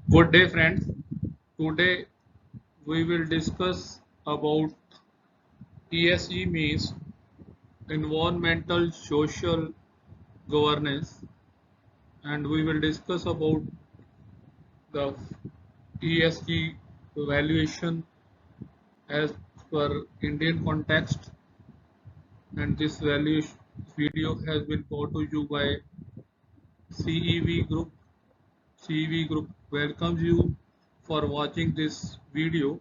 Good day, friends. Today we will discuss about ESG means environmental social governance, and we will discuss about the ESG valuation as per Indian context. And this valuation video has been brought to you by CEV Group. CEV Group welcomes you for watching this video.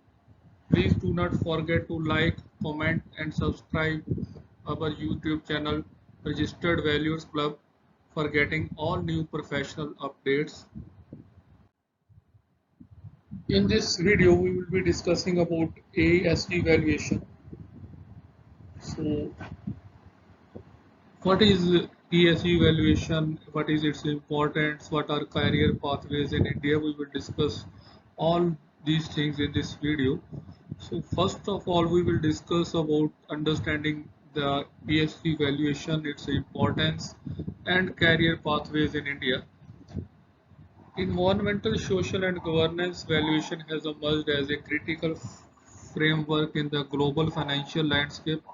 Please do not forget to like, comment and subscribe our YouTube channel Registered Values Club for getting all new professional updates. In this video we will be discussing about ASG valuation. So what is ESG valuation? What is its importance? What are career pathways in India? We will discuss all these things in this video. So first of all, we will discuss about understanding the ESG valuation, its importance and career pathways in India. Environmental, social and governance valuation has emerged as a critical framework in the global financial landscape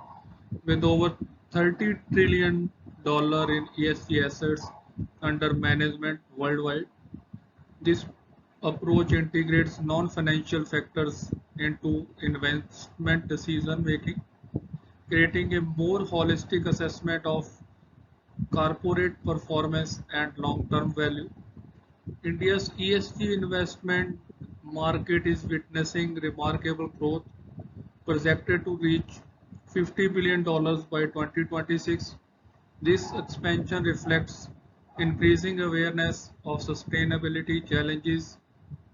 with over $30 trillion in ESG assets under management worldwide. This approach integrates non-financial factors into investment decision making, creating a more holistic assessment of corporate performance and long-term value. India's ESG investment market is witnessing remarkable growth, projected to reach $50 billion by 2026. This expansion reflects increasing awareness of sustainability challenges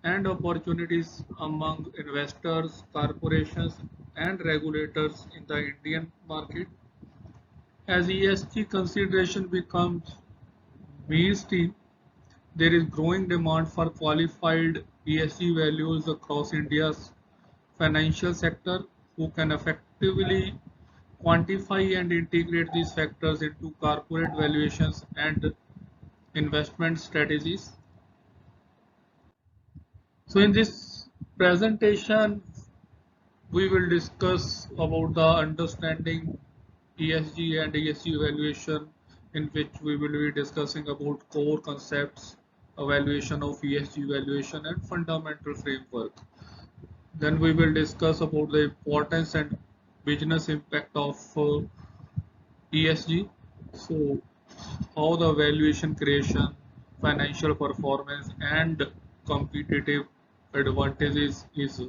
and opportunities among investors, corporations, and regulators in the Indian market. As ESG consideration becomes mainstream, there is growing demand for qualified ESG values across India's financial sector who can effectively quantify and integrate these factors into corporate valuations and investment strategies. So in this presentation, we will discuss about the understanding ESG and ESG evaluation, in which we will be discussing about core concepts, evaluation of ESG evaluation and fundamental framework. Then we will discuss about the importance and business impact of ESG. So how the valuation creation, financial performance and competitive advantages is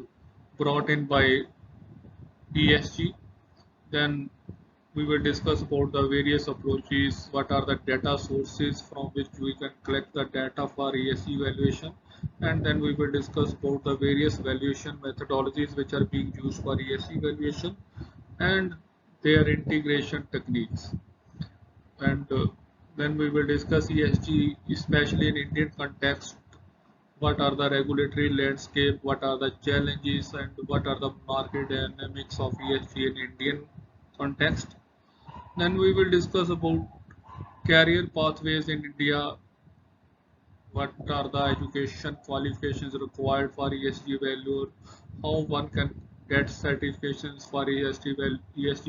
brought in by ESG. Then we will discuss about the various approaches, what are the data sources from which we can collect the data for ESG evaluation, and then we will discuss about the various valuation methodologies which are being used for ESG evaluation and their integration techniques. And then we will discuss ESG, especially in Indian context. What are the regulatory landscape? What are the challenges? And what are the market dynamics of ESG in Indian context? Then we will discuss about career pathways in India. What are the education qualifications required for ESG value? How one can get certifications for ESG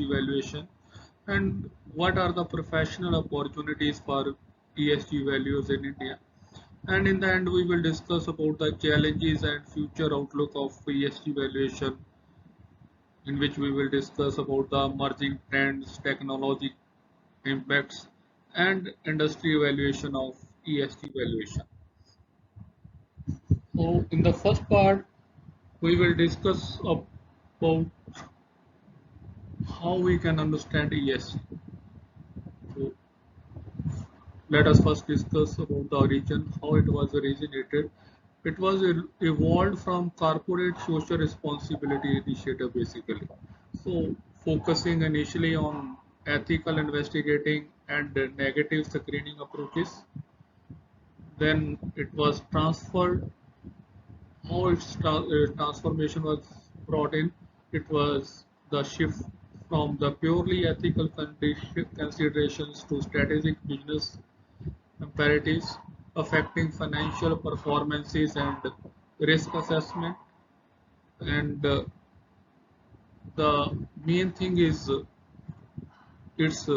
valuation? And what are the professional opportunities for ESG values in India? And in the end, we will discuss about the challenges and future outlook of ESG valuation, in which we will discuss about the emerging trends, technology impacts, and industry evaluation of ESG valuation. So, in the first part, we will discuss about how we can understand ESG. So, let us first discuss about the origin, how it was originated. It was evolved from corporate social responsibility initiative basically. So focusing initially on ethical investigating and negative screening approaches. Then it was transferred. How its transformation was brought in. It was the shift from the purely ethical considerations to strategic business imperatives. affecting financial performances and risk assessment. And the main thing is its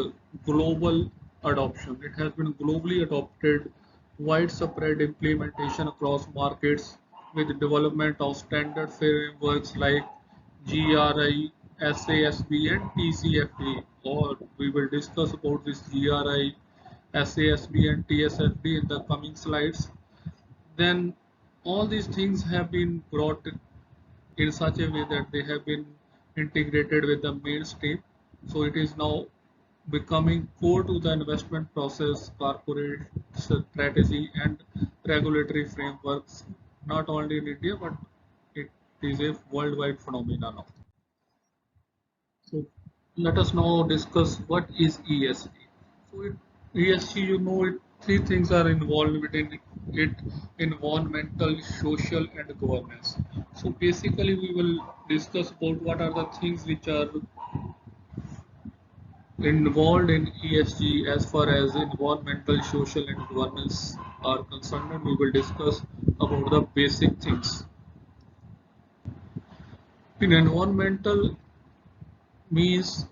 global adoption. It has been globally adopted, widespread implementation across markets with development of standard frameworks like GRI, SASB, and TCFD. Or we will discuss about this GRI, SASB, and TSFD in the coming slides. Then all these things have been brought in such a way that they have been integrated with the mainstream. So it is now becoming core to the investment process, corporate strategy, and regulatory frameworks, not only in India, but it is a worldwide phenomenon now. So let us now discuss what is ESG. So ESG, three things are involved within it: environmental, social, and governance. So basically, we will discuss about what are the things which are involved in ESG as far as environmental, social, and governance are concerned, and we will discuss about the basic things. In environmental means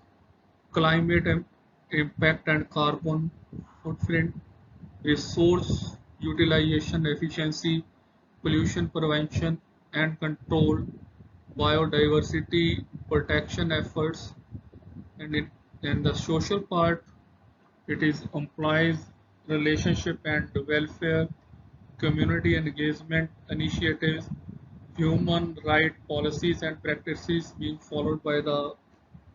climate impact and carbon footprint, resource utilization efficiency, pollution prevention and control, biodiversity protection efforts, and in the social part, it is employees relationship and welfare, community engagement initiatives, human right policies and practices being followed by the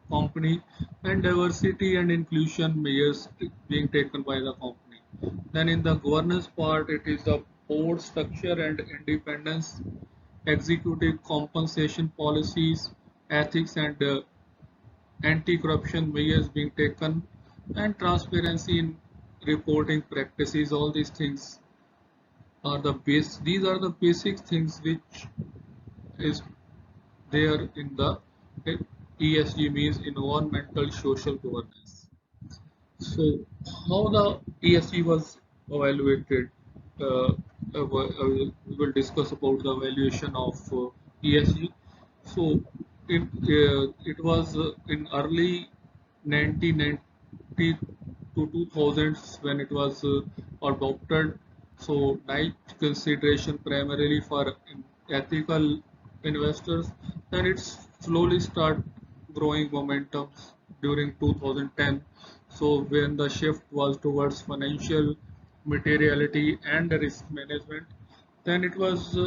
company, and diversity and inclusion measures being taken by the company. Then in the governance part, it is the board structure and independence, executive compensation policies, ethics and anti-corruption measures being taken, and transparency in reporting practices. All these things are the base. These are the basic things which is there in the ESG, means environmental social governance. So how the ESG was evaluated? Uh, we will discuss about the evaluation of ESG. So it was in early 1990 to 2000s when it was adopted. So night consideration primarily for ethical investors. Then it's slowly start growing momentum during 2010. So when the shift was towards financial materiality and risk management, then it was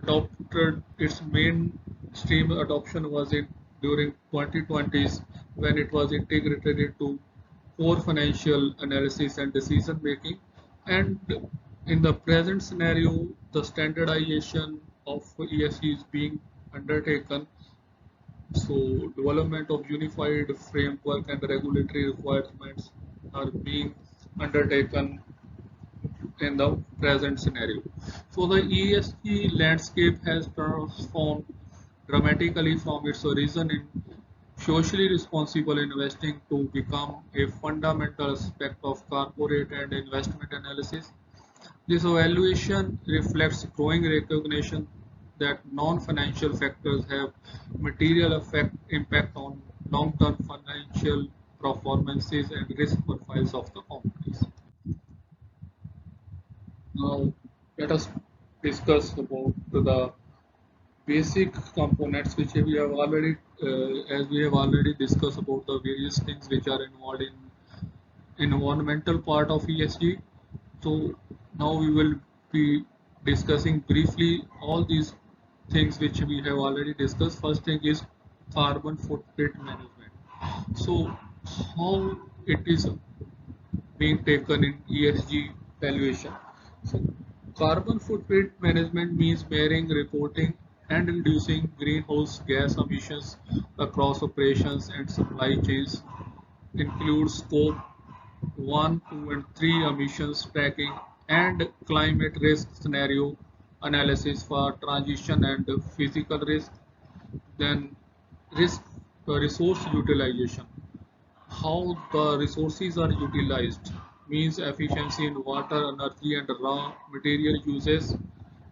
adopted. Its mainstream adoption was in during 2020s when it was integrated into core financial analysis and decision making. And in the present scenario, the standardization of ESG is being undertaken. So development of unified framework and regulatory requirements are being undertaken in the present scenario. So the ESG landscape has transformed dramatically from its origin in socially responsible investing to become a fundamental aspect of corporate and investment analysis. This evaluation reflects growing recognition that non-financial factors have material impact on long-term financial performances and risk profiles of the companies. Now, let us discuss about the basic components which we have already, as we have already discussed about the various things which are involved in environmental part of ESG. So now we will be discussing briefly all these things which we have already discussed. First thing is carbon footprint management. So how it is being taken in ESG valuation. So carbon footprint management means measuring, reporting, and reducing greenhouse gas emissions across operations and supply chains. Includes scope 1, 2, and 3 emissions tracking and climate risk scenario analysis for transition and physical risk. Then risk resource utilization, how the resources are utilized, means efficiency in water, energy, and raw material uses,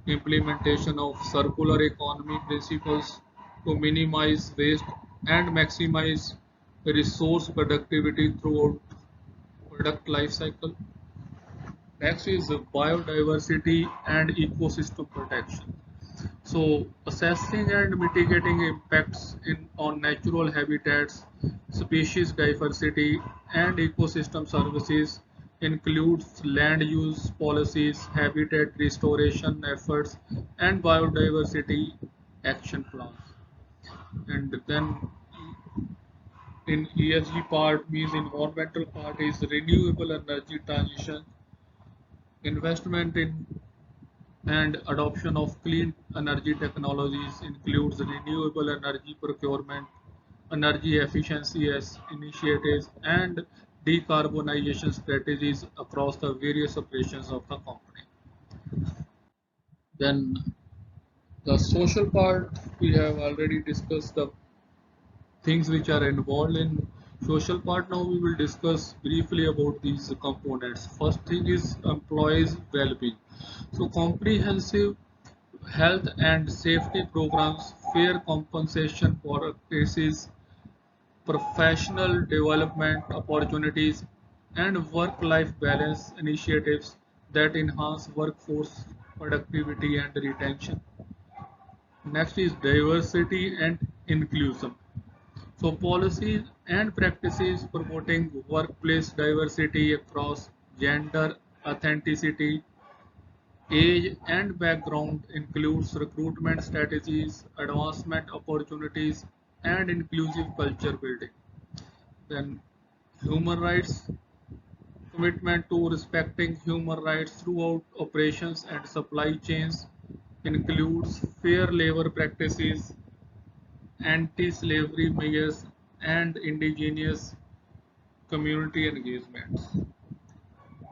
implementation of circular economy principles to minimize waste and maximize resource productivity throughout product life cycle. Next is biodiversity and ecosystem protection. So, assessing and mitigating impacts on natural habitats, species diversity, and ecosystem services includes land use policies, habitat restoration efforts, and biodiversity action plans. And then in ESG part means environmental part is renewable energy transition, investment in and adoption of clean energy technologies includes renewable energy procurement, energy efficiency as initiatives, and decarbonization strategies across the various operations of the company. Then the social part, we have already discussed the things which are involved in social part. Now we will discuss briefly about these components. First thing is employees well-being. So comprehensive health and safety programs, fair compensation for cases, professional development opportunities, and work-life balance initiatives that enhance workforce productivity and retention. Next is diversity and inclusion. So policies and practices promoting workplace diversity across gender, authenticity, age and background includes recruitment strategies, advancement opportunities, and inclusive culture building. Then, human rights commitment to respecting human rights throughout operations and supply chains includes fair labor practices, anti-slavery measures, and indigenous community engagements.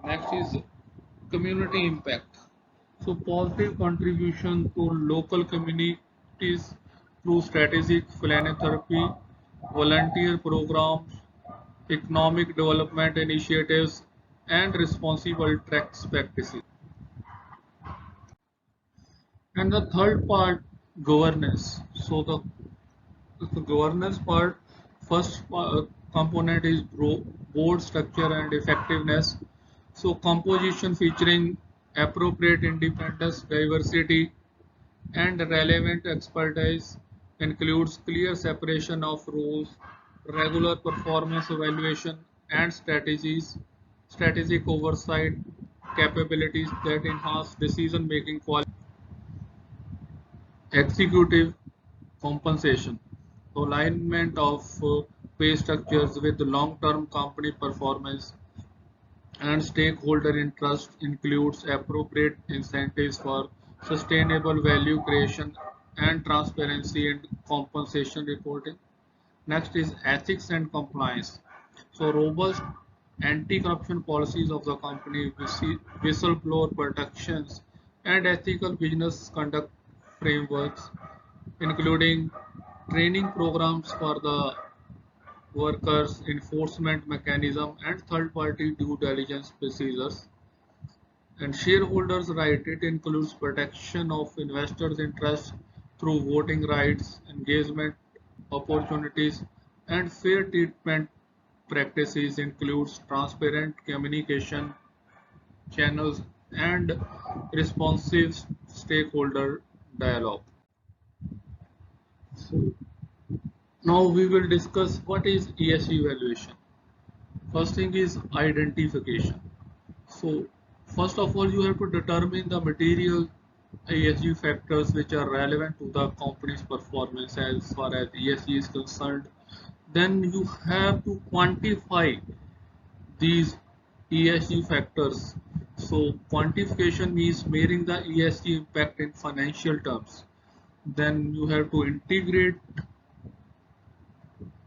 Next is community impact. So positive contribution to local communities through strategic philanthropy, volunteer programs, economic development initiatives, and responsible tax practices. And the third part, governance. So the governance part, component is board structure and effectiveness. So composition featuring appropriate independence, diversity, and relevant expertise includes clear separation of roles, regular performance evaluation, and strategic oversight capabilities that enhance decision-making quality. Executive compensation, alignment of pay structures with long-term company performance and stakeholder interest includes appropriate incentives for sustainable value creation and transparency in compensation reporting. Next is ethics and compliance. So robust anti-corruption policies of the company, whistleblower protections, and ethical business conduct frameworks, including training programs for the workers, enforcement mechanism, and third-party due diligence procedures. And shareholders' right, it includes protection of investors' interests through voting rights, engagement opportunities, and fair treatment practices includes transparent communication channels and responsive stakeholder dialogue. So now we will discuss what is ESG evaluation. First thing is identification. So first of all, you have to determine the material ESG factors which are relevant to the company's performance as far as ESG is concerned. Then you have to quantify these ESG factors. So quantification means measuring the ESG impact in financial terms. Then you have to integrate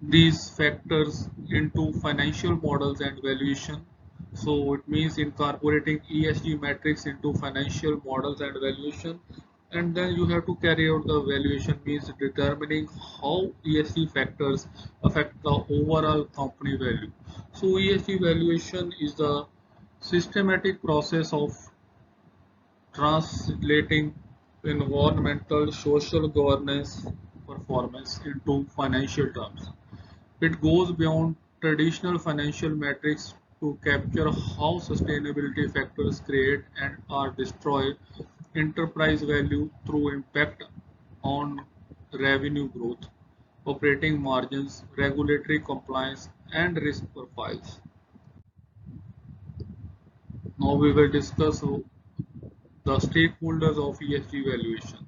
these factors into financial models and valuation. So it means incorporating ESG metrics into financial models and valuation. And then you have to carry out the valuation means determining how ESG factors affect the overall company value. So ESG valuation is the systematic process of translating environmental, social governance performance into financial terms. It goes beyond traditional financial metrics to capture how sustainability factors create and or destroy enterprise value through impact on revenue growth, operating margins, regulatory compliance, and risk profiles. Now we will discuss the stakeholders of ESG valuation.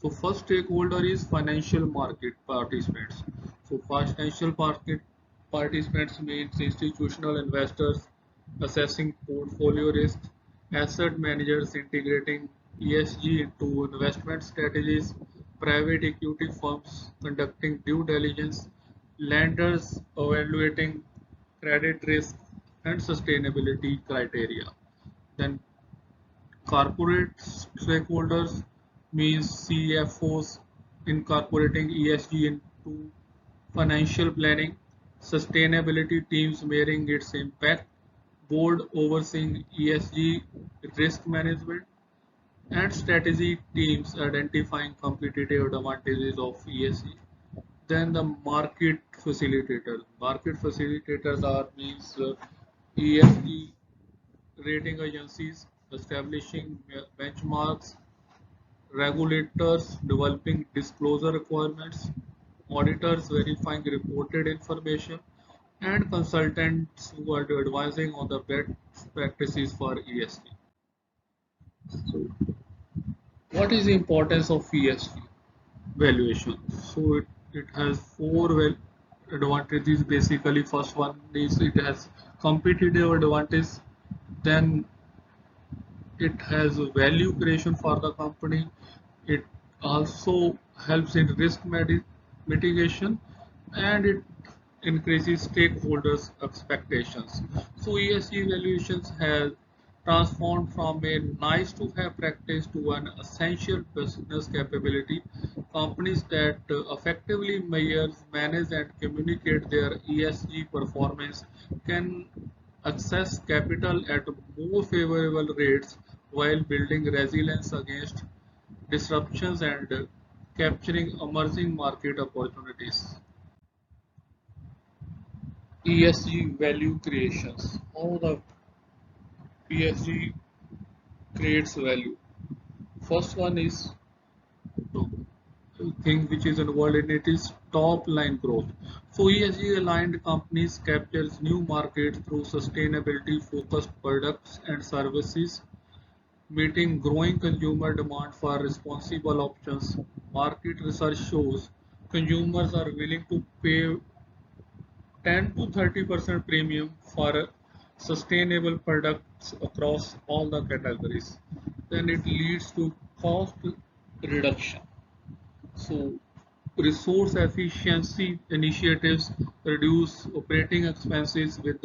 So first stakeholder is financial market participants. So financial market participants means institutional investors assessing portfolio risk, asset managers integrating ESG into investment strategies, private equity firms conducting due diligence, lenders evaluating credit risk and sustainability criteria. Then corporate stakeholders means CFOs incorporating ESG into financial planning, sustainability teams measuring its impact, board overseeing ESG risk management, and strategy teams identifying competitive advantages of ESG. Then the market facilitators. Market facilitators are means ESG rating agencies establishing benchmarks, regulators developing disclosure requirements, auditors verifying reported information, and consultants who are advising on the best practices for ESG. So, what is the importance of ESG valuation? So, it has four advantages basically. First one is it has competitive advantage, then it has value creation for the company. It also helps in risk mitigation, and it increases stakeholders expectations. So ESG evaluations have transformed from a nice to have practice to an essential business capability. Companies that effectively measure, manage and communicate their ESG performance can access capital at more favorable rates while building resilience against disruptions and capturing emerging market opportunities. ESG value creations. How the ESG creates value. First one is thing which is involved in it is top line growth. So ESG aligned companies captures new markets through sustainability focused products and services, meeting growing consumer demand for responsible options. Market research shows consumers are willing to pay 10 to 30% premium for sustainable products across all the categories. Then it leads to cost reduction. So resource efficiency initiatives reduce operating expenses with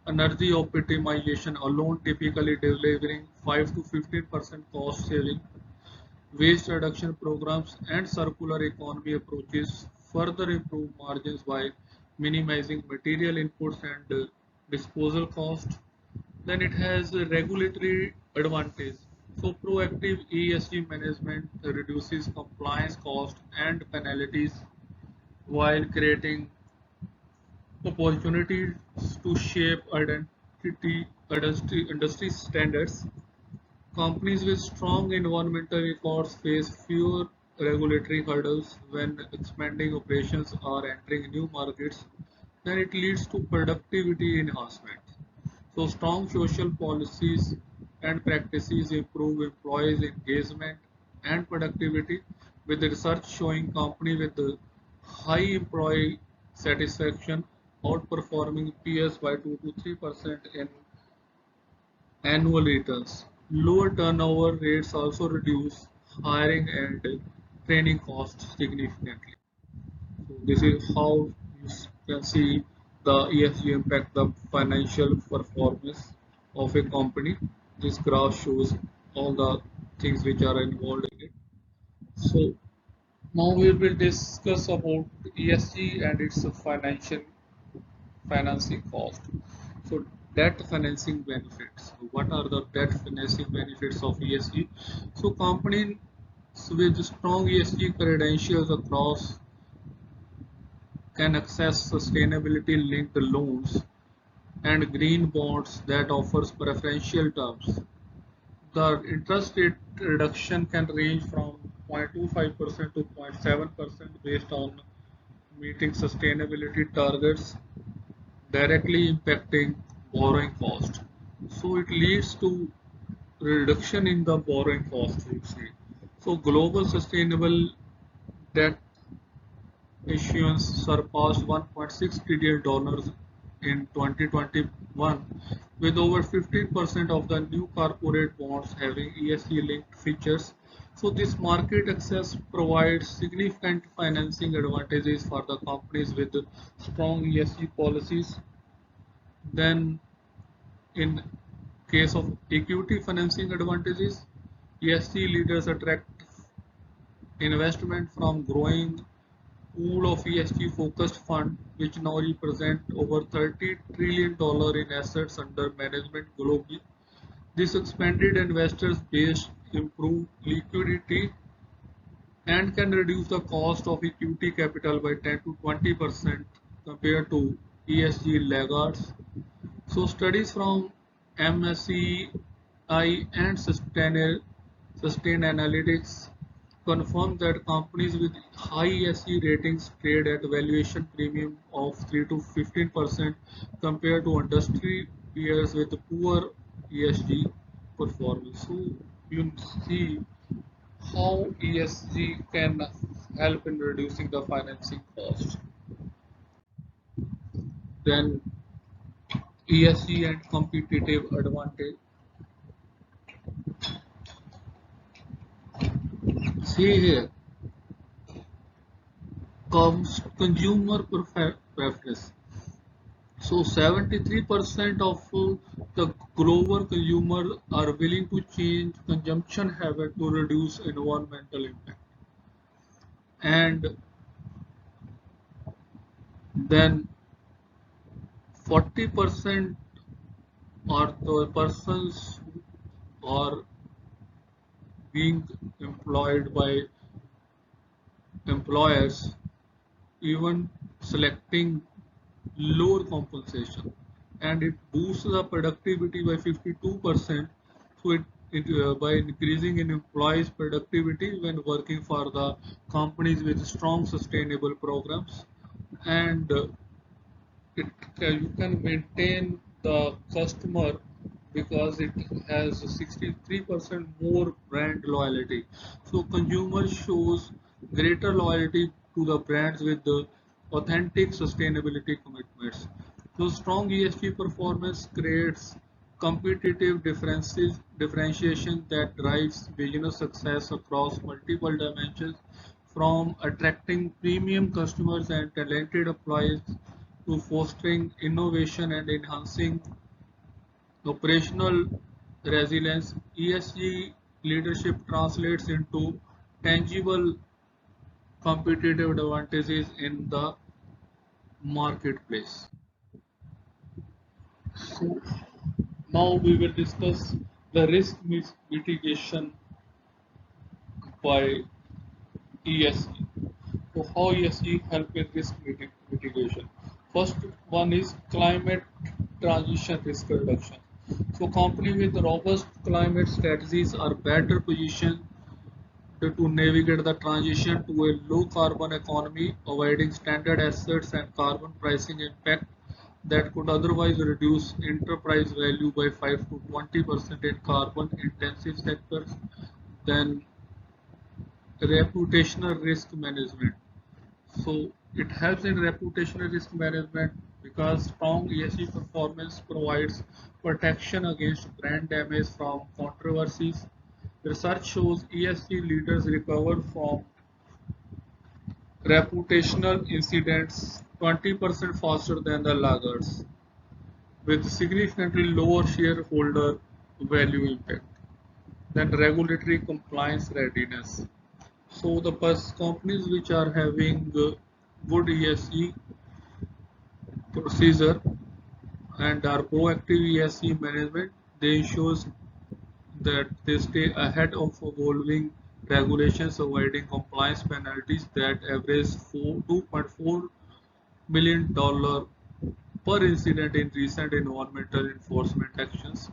energy optimization alone typically delivering 5 to 15% cost saving. Waste reduction programs and circular economy approaches further improve margins by minimizing material inputs and disposal cost. Then it has a regulatory advantage. So proactive ESG management reduces compliance cost and penalties while creating opportunities to shape industry standards. Companies with strong environmental records face fewer regulatory hurdles when expanding operations or entering new markets. Then it leads to productivity enhancement. So strong social policies and practices improve employees' engagement and productivity, with the research showing companies with the high employee satisfaction outperforming peers by 2 to 3% in annual returns. Lower turnover rates also reduce hiring and training costs significantly. So this is how you can see the ESG impact the financial performance of a company. This graph shows all the things which are involved in it. So now we will discuss about ESG and its financial financing cost. So debt financing benefits. What are the debt financing benefits of ESG? So companies with strong ESG credentials across can access sustainability linked loans and green bonds that offers preferential terms. The interest rate reduction can range from 0.25% to 0.7% based on meeting sustainability targets, directly impacting borrowing cost. So it leads to reduction in the borrowing cost, we see. So global sustainable debt issuance surpassed $1.6 trillion in 2021, with over 15% of the new corporate bonds having ESG-linked features. So this market access provides significant financing advantages for the companies with strong ESG policies. Then, in case of equity financing advantages, ESG leaders attract investment from growing pool of ESG focused fund, which now represent over $30 trillion in assets under management globally. This expanded investors base improve liquidity and can reduce the cost of equity capital by 10 to 20% compared to ESG laggards. So studies from MSCI and Sustain Analytics confirm that companies with high ESG ratings trade at valuation premium of 3 to 15% compared to industry peers with poor ESG performance. So you see how ESG can help in reducing the financing cost. Then ESG and competitive advantage. See here comes consumer preference. So 73% of the global consumers are willing to change consumption habit to reduce environmental impact. And then 40% are the persons who are being employed by employers even selecting lower compensation, and it boosts the productivity by 52%. So by increasing in employees productivity when working for the companies with strong sustainable programs. And it you can maintain the customer because it has 63% more brand loyalty. So consumer shows greater loyalty to the brands with the authentic sustainability commitments. So strong ESG performance creates competitive differentiation that drives business success across multiple dimensions, from attracting premium customers and talented employees to fostering innovation and enhancing operational resilience. ESG leadership translates into tangible competitive advantages in the marketplace. So now we will discuss the risk mitigation by ESG. So how ESG help in risk mitigation? First one is climate transition risk reduction. So companies with robust climate strategies are better positioned to navigate the transition to a low carbon economy, avoiding standard assets and carbon pricing impact that could otherwise reduce enterprise value by 5 to 20% in carbon intensive sectors. Then reputational risk management. So it helps in reputational risk management because strong ESG performance provides protection against brand damage from controversies. Research shows ESG leaders recover from reputational incidents 20% faster than the laggards, with significantly lower shareholder value impact than regulatory compliance readiness. So the companies which are having good ESG procedure and are proactive ESG management. They ensure that they stay ahead of evolving regulations, avoiding compliance penalties that average $2.4 million per incident in recent environmental enforcement actions.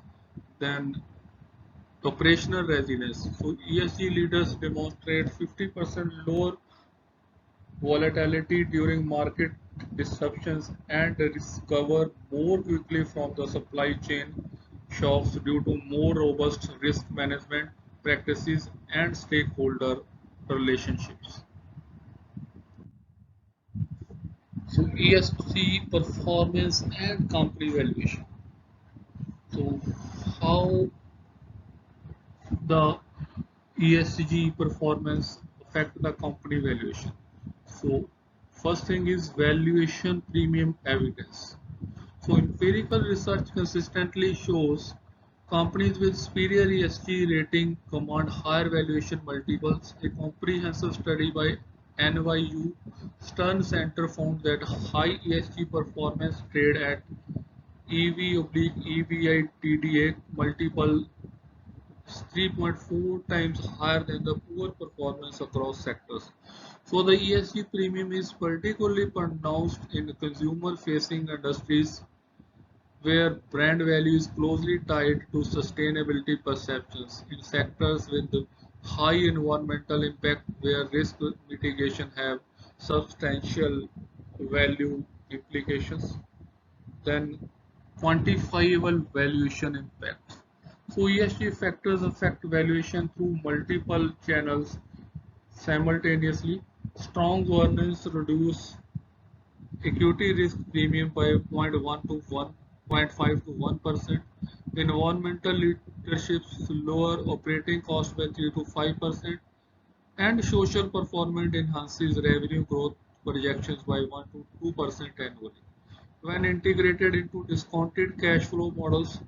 Then operational readiness. So ESG leaders demonstrate 50% lower volatility during market disruptions and recover more quickly from the supply chain shocks due to more robust risk management practices and stakeholder relationships. So ESG performance and company valuation. So how the ESG performance affect the company valuation. So first thing is valuation premium evidence. So empirical research consistently shows companies with superior ESG rating command higher valuation multiples. A comprehensive study by NYU Stern Center found that high ESG performance trade at EV/EBITDA multiple is 3.4 times higher than the poor performance across sectors. So the ESG premium is particularly pronounced in consumer facing industries where brand value is closely tied to sustainability perceptions in sectors with high environmental impact where risk mitigation have substantial value implications. Then quantifiable valuation impact. So ESG factors affect valuation through multiple channels simultaneously. Strong governance reduce equity risk premium by zero point 0.1 to 1.5 to 1%. Environmental leadership's lower operating cost by 3 to 5%. And social performance enhances revenue growth projections by 1 to 2% annually. When integrated into discounted cash flow models,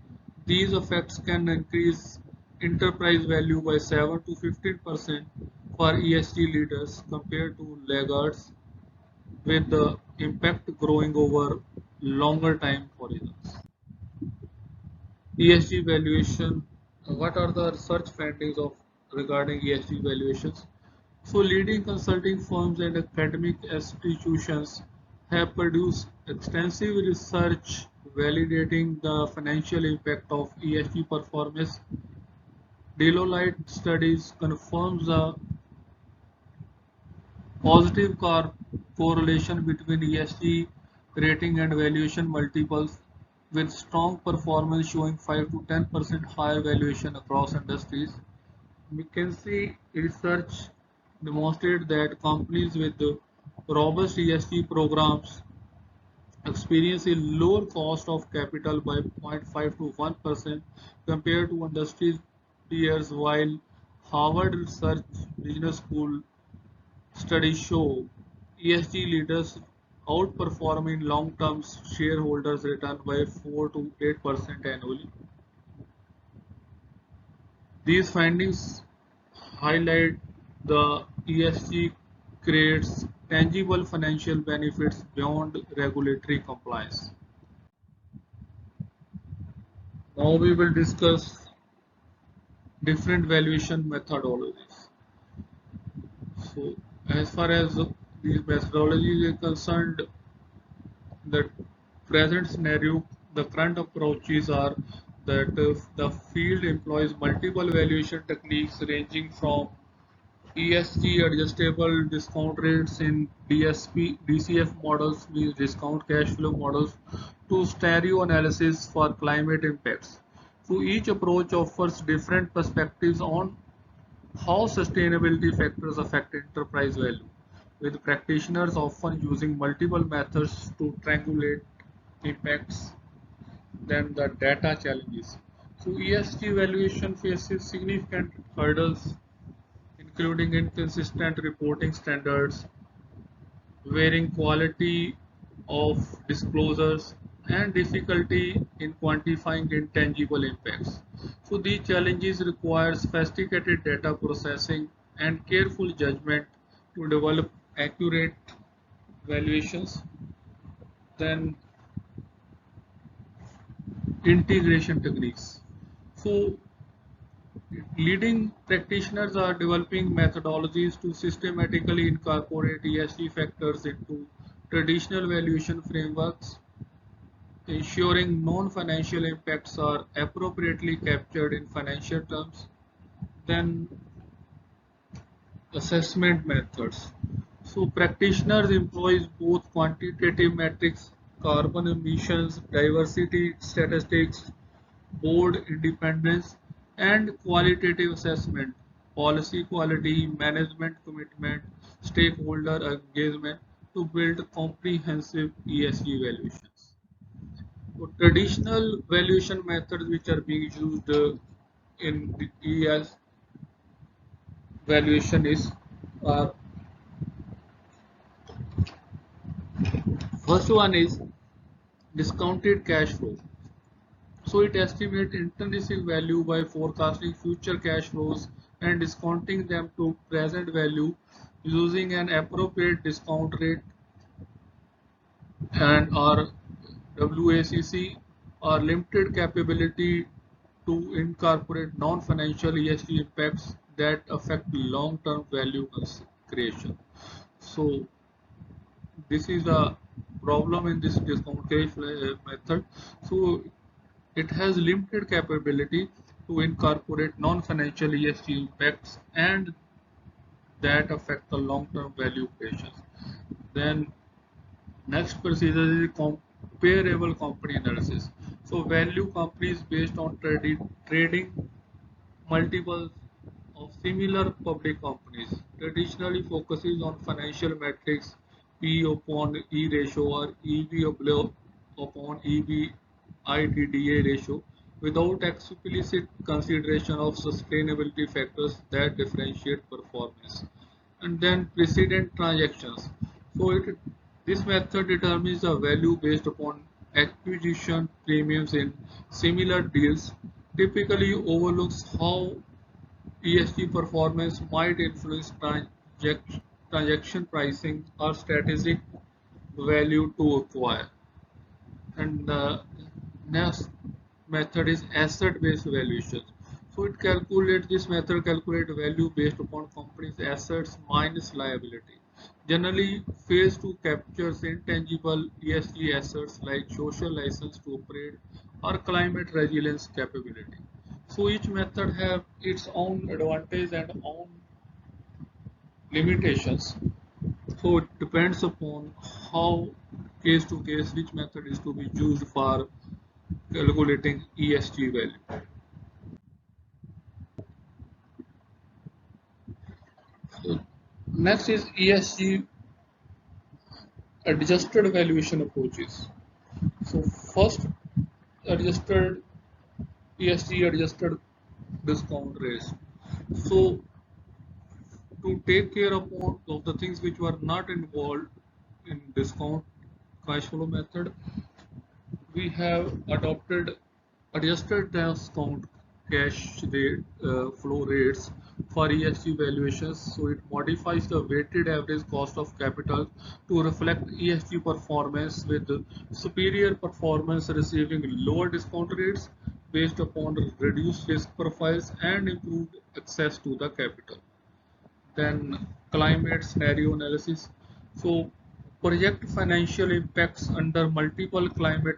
these effects can increase enterprise value by 7 to 15% for ESG leaders compared to laggards, with the impact growing over longer time horizons. ESG valuation. What are the research findings of regarding ESG valuations? So, leading consulting firms and academic institutions have produced extensive research validating the financial impact of ESG performance. Deloitte studies confirms the positive correlation between ESG rating and valuation multiples, with strong performance showing 5 to 10% higher valuation across industries. McKinsey research demonstrated that companies with robust ESG programs experience a lower cost of capital by 0.5 to 1% compared to industry peers, while Harvard Research Business School studies show ESG leaders outperform in long-term shareholders return by 4 to 8% annually. These findings highlight the ESG creates tangible financial benefits beyond regulatory compliance. Now we will discuss different valuation methodologies. So as far as these methodologies are concerned, the present scenario, the current approaches are that the field employs multiple valuation techniques ranging from ESG adjustable discount rates in DCF models, means discount cash flow models, to stereo analysis for climate impacts. So each approach offers different perspectives on how sustainability factors affect enterprise value, with practitioners often using multiple methods to triangulate impacts. Then the data challenges. So ESG valuation faces significant hurdles including inconsistent reporting standards, varying quality of disclosures, and difficulty in quantifying intangible impacts. So these challenges require sophisticated data processing and careful judgment to develop accurate valuations. Then integration techniques. So leading practitioners are developing methodologies to systematically incorporate ESG factors into traditional valuation frameworks, ensuring non-financial impacts are appropriately captured in financial terms. Then assessment methods. So practitioners employ both quantitative metrics, carbon emissions, diversity statistics, board independence, and qualitative assessment, policy quality, management commitment, stakeholder engagement to build comprehensive ESG valuations. So traditional valuation methods which are being used in the ES valuation is uh, first one is discounted cash flow. So it estimates intrinsic value by forecasting future cash flows and discounting them to present value using an appropriate discount rate, and our WACC our limited capability to incorporate non-financial ESG impacts that affect long-term value creation. So this is a problem in this discount cash method. So it has limited capability to incorporate non-financial ESG impacts and that affect the long-term value creation. Then next procedure is comparable company analysis. So value companies based on trading multiples of similar public companies. Traditionally focuses on financial metrics P upon E ratio or EV upon EBITDA ratio without explicit consideration of sustainability factors that differentiate performance. And then precedent transactions. So this method determines the value based upon acquisition premiums in similar deals, typically overlooks how ESG performance might influence transaction pricing or strategic value to acquire. And the next method is asset-based valuation. So it calculates this method calculate value based upon company's assets minus liability. Generally, phase 2 captures intangible ESG assets like social license to operate or climate resilience capability. So each method have its own advantage and own limitations. So it depends upon how case to case which method is to be used for calculating ESG value. So next is ESG adjusted valuation approaches. So first adjusted ESG adjusted discount rates. So to take care of the things which were not involved in discount cash flow method, we have adopted adjusted discount cash rate, flow rates for ESG valuations. So it modifies the weighted average cost of capital to reflect ESG performance, with superior performance receiving lower discount rates based upon reduced risk profiles and improved access to the capital. Then climate scenario analysis. So project financial impacts under multiple climate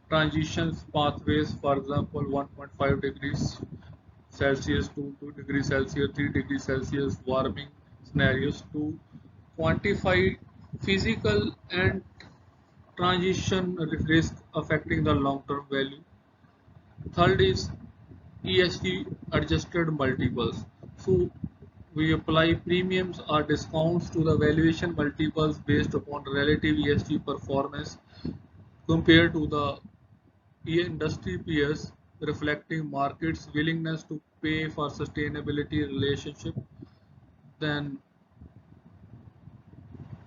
transitions pathways, for example 1.5 degrees Celsius to 2 degrees Celsius, 3 degrees Celsius warming scenarios to quantify physical and transition risk affecting the long-term value. Third is ESG adjusted multiples. So we apply premiums or discounts to the valuation multiples based upon relative ESG performance compared to the industry peers, reflecting markets' willingness to pay for sustainability relationship. Then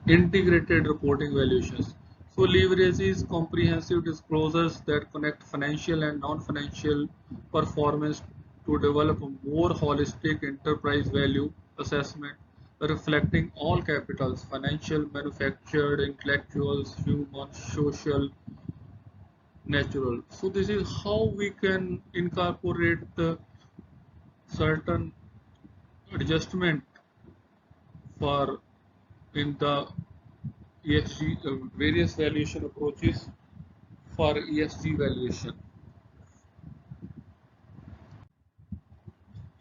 integrated reporting valuations. So leverages comprehensive disclosures that connect financial and non-financial performance to develop a more holistic enterprise value assessment reflecting all capitals, financial, manufactured, intellectuals, human, social, natural. So this is how we can incorporate the certain adjustment for in the ESG various valuation approaches for ESG valuation.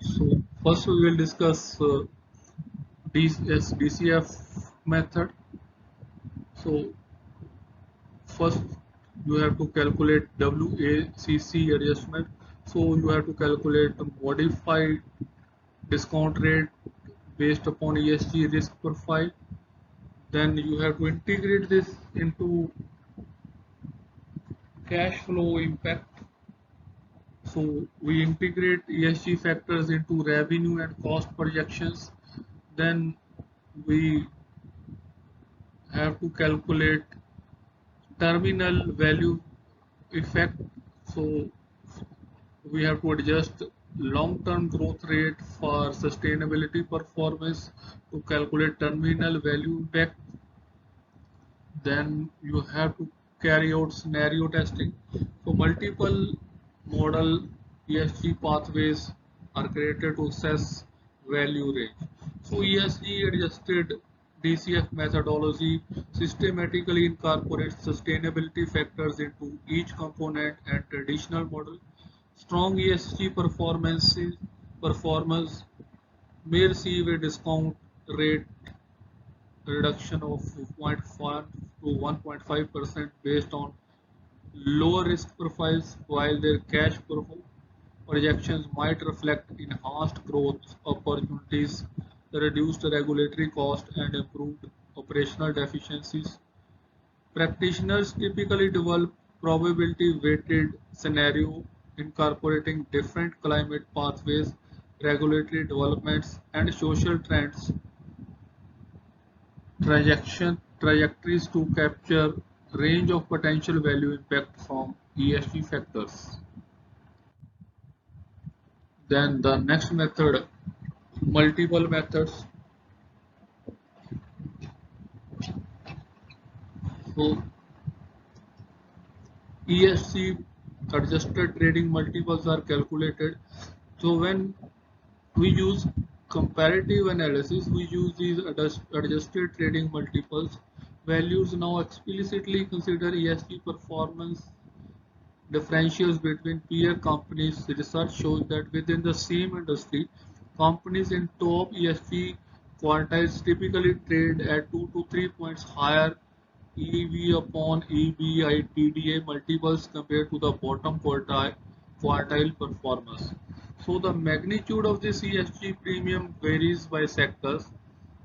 So first we will discuss DCF method. So first you have to calculate WACC adjustment. So you have to calculate the modified discount rate based upon ESG risk profile. Then you have to integrate this into cash flow impact. So we integrate ESG factors into revenue and cost projections. Then we have to calculate terminal value effect. So we have to adjust long-term growth rate for sustainability performance to calculate terminal value impact. Then you have to carry out scenario testing. So multiple model ESG pathways are created to assess value range. So ESG adjusted DCF methodology systematically incorporates sustainability factors into each component and traditional model. Strong ESG performers may receive a discount rate reduction of 0.5 to 1.5% based on lower risk profiles, while their cash projections might reflect enhanced growth opportunities, reduced regulatory cost, and improved operational efficiencies. Practitioners typically develop probability weighted scenario incorporating different climate pathways, regulatory developments, and social trajectories to capture range of potential value impact from ESG factors. Then the next method, multiple methods. So ESG adjusted trading multiples are calculated. So when we use comparative analysis, we use these adjusted trading multiples. Values now explicitly consider ESG performance differentials between peer companies. Research shows that within the same industry, companies in top ESG quartiles typically trade at 2 to 3 points higher EV upon EBITDA multiples compared to the bottom quartile performers. So the magnitude of this ESG premium varies by sectors,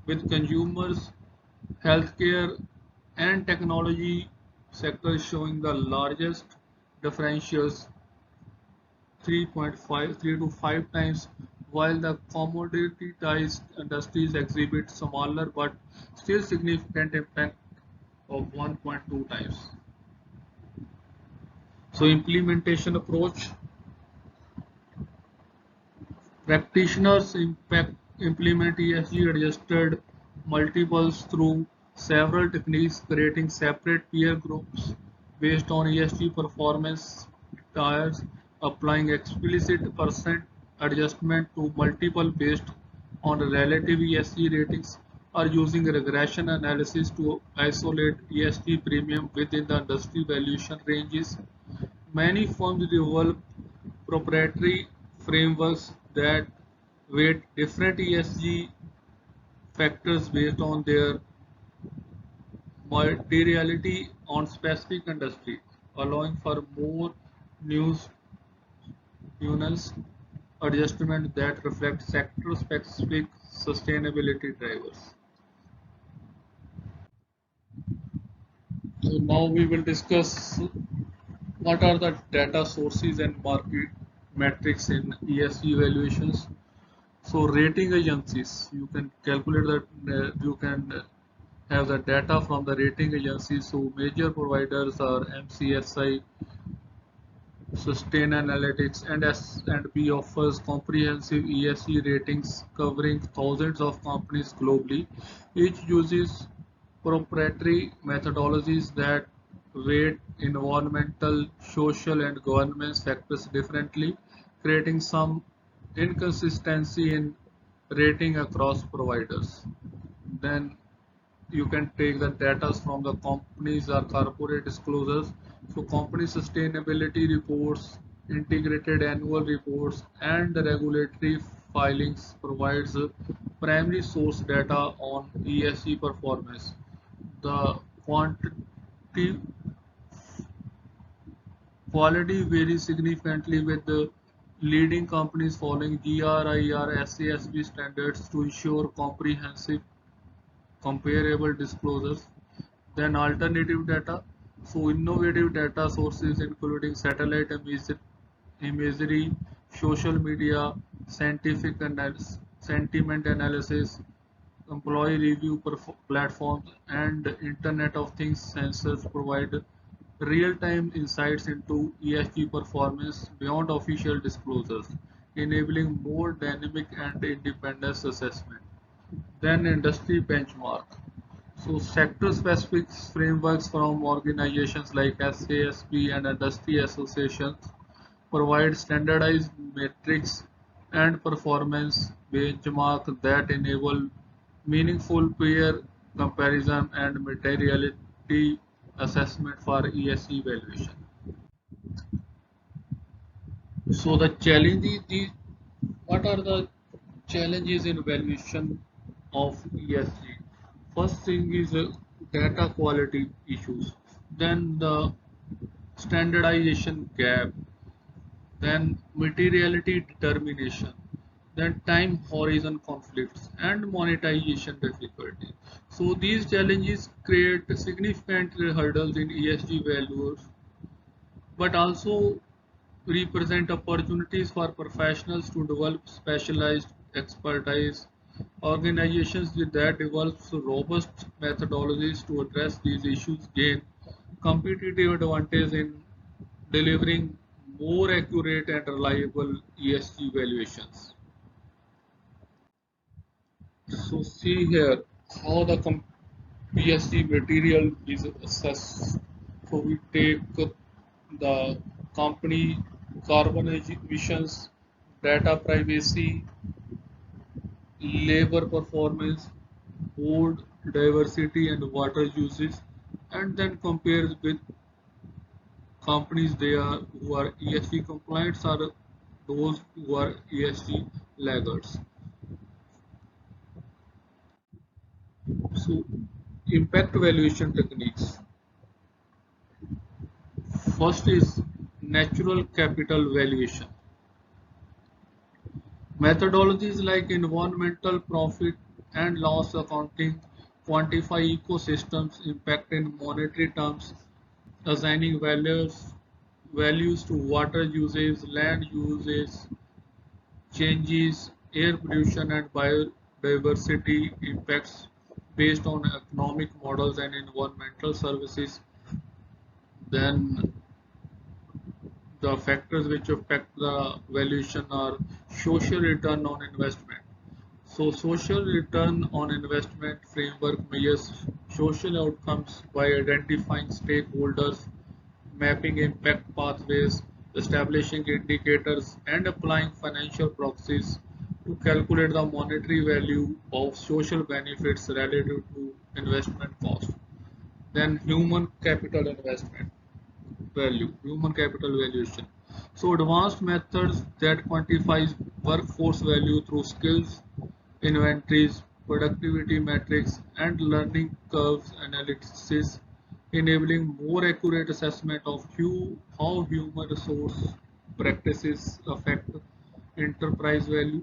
with consumers, healthcare, and technology sectors showing the largest differentials 3 to 5 times, while the commoditized industries exhibit smaller but still significant impact of 1.2 times. So implementation approach. Practitioners implement ESG adjusted multiples through several techniques, creating separate peer groups based on ESG performance tiers, applying explicit percent adjustment to multiple based on relative ESG ratings, or using regression analysis to isolate ESG premium within the industry valuation ranges. Many firms develop proprietary frameworks that weight different ESG factors based on their materiality on specific industry, allowing for more nuanced adjustment that reflect sector-specific sustainability drivers. So now we will discuss what are the data sources and market metrics in ESG evaluations. So rating agencies, you can calculate that you can have the data from the rating agencies. So major providers are MCSI, Sustainalytics, and S&P offers comprehensive ESG ratings covering thousands of companies globally. Each uses proprietary methodologies that weight environmental, social, and governance factors differently, creating some inconsistency in rating across providers. Then you can take the data from the companies or corporate disclosures. So company sustainability reports, integrated annual reports, and the regulatory filings provides primary source data on ESG performance. The quantity quality varies significantly with the leading companies following GRI or SASB standards to ensure comprehensive comparable disclosures. Then alternative data. So innovative data sources including satellite imagery, social media, sentiment analysis, employee review platforms, and Internet of Things sensors provide real-time insights into ESG performance beyond official disclosures, enabling more dynamic and independent assessment. Then industry benchmark. So sector-specific frameworks from organizations like SASB and industry associations provide standardized metrics and performance benchmark that enable meaningful peer comparison and materiality assessment for ESG evaluation. So the challenges, what are the challenges in evaluation of ESG? First thing is data quality issues, then the standardization gap, then materiality determination, then time horizon conflicts, and monetization difficulty. So these challenges create significant hurdles in ESG values, but also represent opportunities for professionals to develop specialized expertise. Organizations that develop robust methodologies to address these issues gain competitive advantage in delivering more accurate and reliable ESG valuations. So see here how the ESG material is assessed. So we take the company carbon emissions, data privacy, labor performance, board diversity and water usage, and then compares with companies they are who are ESG compliant or those who are ESG laggards. So impact valuation techniques. First is natural capital valuation. Methodologies like environmental profit and loss accounting quantify ecosystems impact in monetary terms, assigning values to water usage, land usage, changes, air pollution and biodiversity impacts based on economic models and environmental services. Then the factors which affect the valuation are social return on investment. So social return on investment framework measures social outcomes by identifying stakeholders, mapping impact pathways, establishing indicators, and applying financial proxies to calculate the monetary value of social benefits relative to investment cost. Then human capital investment human capital valuation. So advanced methods that quantifies workforce value through skills, inventories, productivity metrics, and learning curves analysis, enabling more accurate assessment of how human resource practices affect enterprise value.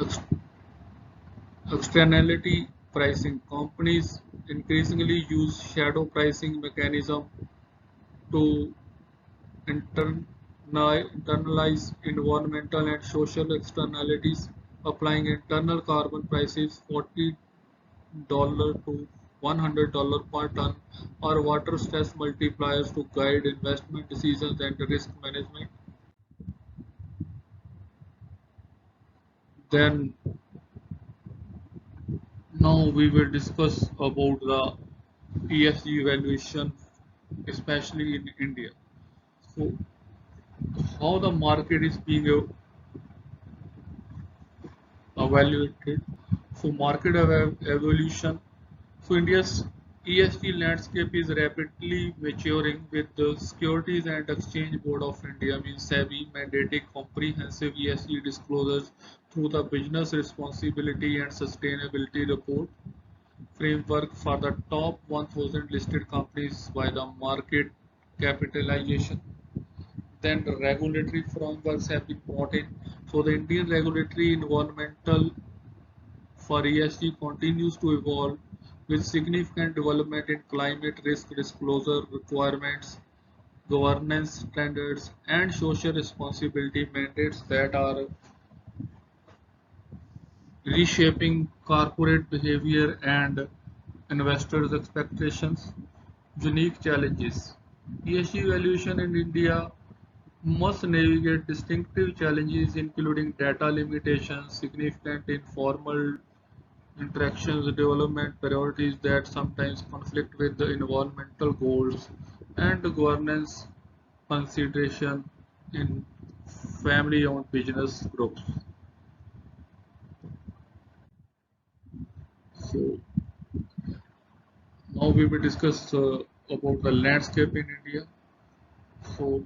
Ex- Externality pricing. Companies increasingly use shadow pricing mechanism to internalize environmental and social externalities, applying internal carbon prices $40 to $100 per ton or water stress multipliers to guide investment decisions and risk management. Then now we will discuss about the ESG evaluation, especially in India. So, how the market is being evaluated. So, evolution. So, India's ESG landscape is rapidly maturing with the Securities and Exchange Board of India means SEBI mandating comprehensive ESG disclosures through the Business Responsibility and Sustainability Report framework for the top 1000 listed companies by the market capitalization. Then the regulatory frameworks have been brought in. So the Indian regulatory environmental for ESG continues to evolve with significant development in climate risk disclosure requirements, governance standards, and social responsibility mandates that are reshaping corporate behavior and investors' expectations. Unique challenges. ESG evaluation in India must navigate distinctive challenges including data limitations, significant informal interactions, development priorities that sometimes conflict with the environmental goals, and governance consideration in family-owned business groups. So now we will discuss about the landscape in India. So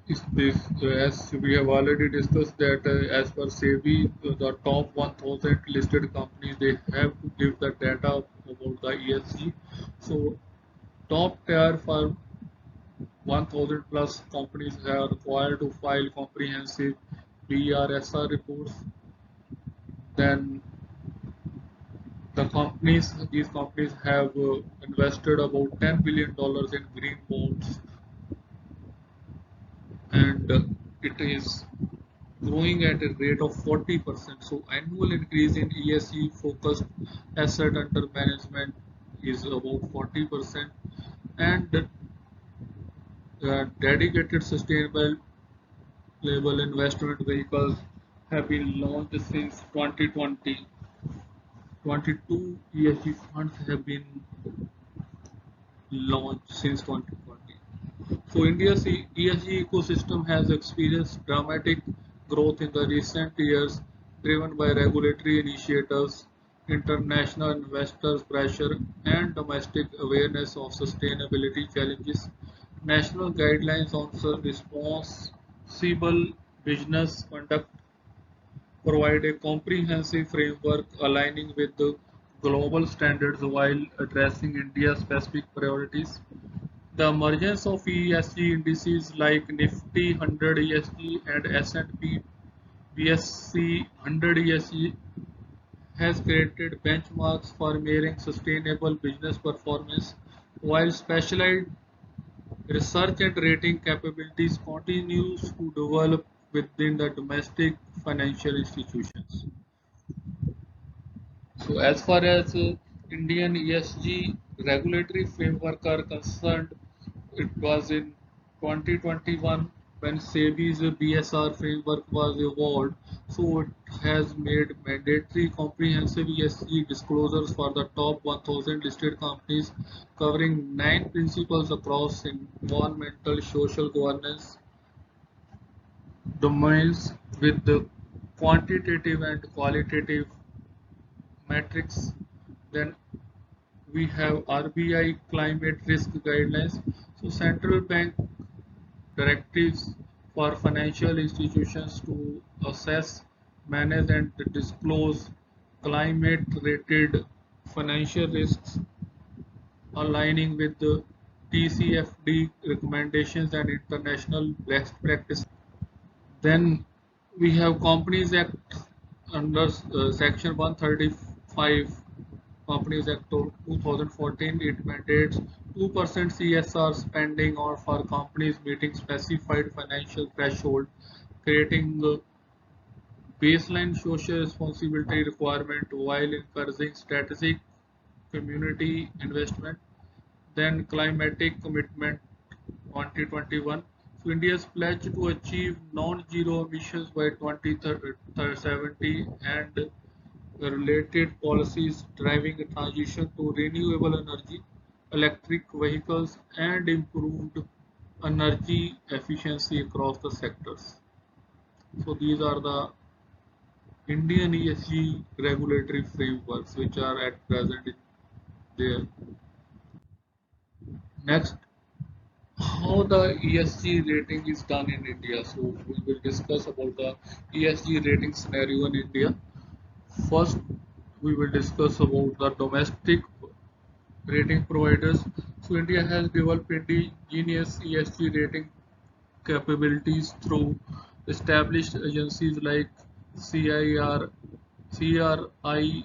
is this, as we have already discussed that as per SEBI, the top 1000 listed companies they have to give the data about the ESG. So top tier for 1000 plus companies are required to file comprehensive BRSR reports. Then these companies have invested about $10 billion in green bonds, and it is growing at a rate of 40%. So annual increase in ESG focused asset under management is about 40%, and dedicated sustainable label investment vehicles have been launched since 2020. 22 ESG funds have been launched since 2020. So India's ESG ecosystem has experienced dramatic growth in the recent years, driven by regulatory initiatives, international investors' pressure, and domestic awareness of sustainability challenges. National guidelines on responsible business conduct provide a comprehensive framework aligning with the global standards while addressing India's specific priorities. The emergence of ESG indices like Nifty 100 ESG and S&P BSC 100 ESG has created benchmarks for measuring sustainable business performance, while specialized research and rating capabilities continues to develop within the domestic financial institutions. So as far as Indian ESG regulatory framework are concerned, it was in 2021 when SEBI's BSR framework was evolved. So it has made mandatory comprehensive ESG disclosures for the top 1000 listed companies, covering 9 principles across environmental, social governance domains with the quantitative and qualitative metrics. Then we have RBI climate risk guidelines. So central bank directives for financial institutions to assess, manage, and disclose climate rated financial risks, aligning with the TCFD recommendations and international best practice. Then we have Companies Act under Section 135 Companies Act of 2014. It mandates 2% CSR spending or for companies meeting specified financial threshold, creating a baseline social responsibility requirement while encouraging strategic community investment. Then climatic commitment 2021. So India's pledge to achieve non-zero emissions by 2070 and the related policies driving a transition to renewable energy. electric vehicles, and improved energy efficiency across the sectors. So these are the Indian ESG regulatory frameworks which are at present in there. Next, how the ESG rating is done in India. So we will discuss about the ESG rating scenario in India. First, we will discuss about the domestic rating providers. So India has developed indigenous ESG rating capabilities through established agencies like CIR, CRI,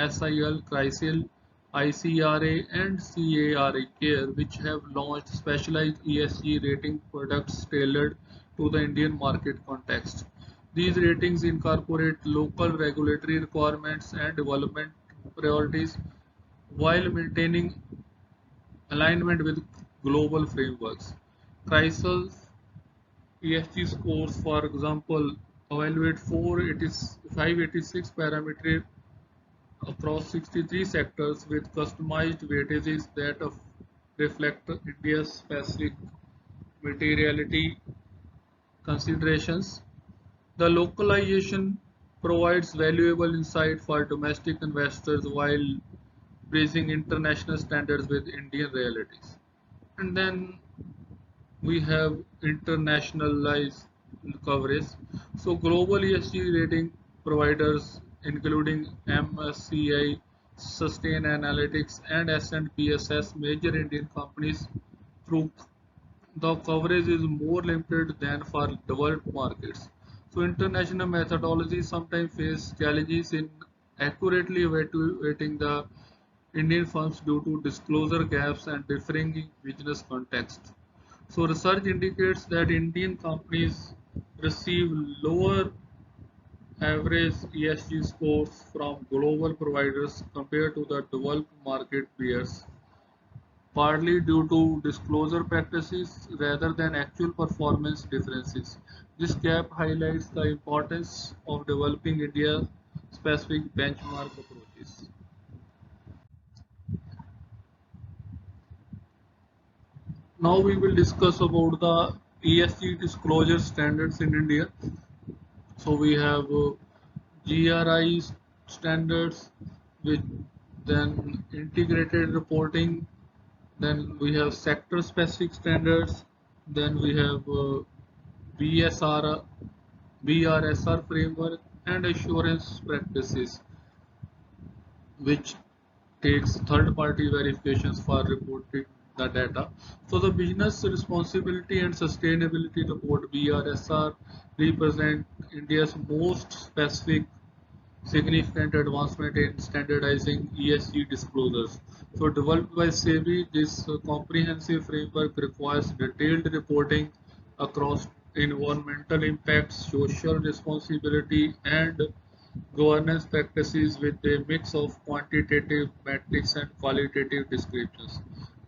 SIL, CRISIL, ICRA, and CARA Care, which have launched specialized ESG rating products tailored to the Indian market context. These ratings incorporate local regulatory requirements and development priorities while maintaining alignment with global frameworks. CRISIL's ESG scores, for example, evaluate 586 parameters across 63 sectors with customized weightages that reflect India's specific materiality considerations. The localization provides valuable insight for domestic investors while bridging international standards with Indian realities. And then we have internationalized coverage. So global ESG rating providers including MSCI, Sustain Analytics and S&P assess major Indian companies through the coverage is more limited than for developed markets. So international methodologies sometimes face challenges in accurately evaluating the Indian firms due to disclosure gaps and differing business contexts. So research indicates that Indian companies receive lower average ESG scores from global providers compared to the developed market peers, partly due to disclosure practices rather than actual performance differences. This gap highlights the importance of developing India specific benchmark approaches. Now we will discuss about the ESG disclosure standards in India. So we have GRI standards with then integrated reporting, then we have sector specific standards, then we have BSR, BRSR framework and assurance practices which takes third party verifications for reporting the data. So the business responsibility and sustainability report BRSR represent India's most specific significant advancement in standardizing ESG disclosures. So developed by CEV, this comprehensive framework requires detailed reporting across environmental impacts, social responsibility, and governance practices with a mix of quantitative metrics and qualitative descriptions.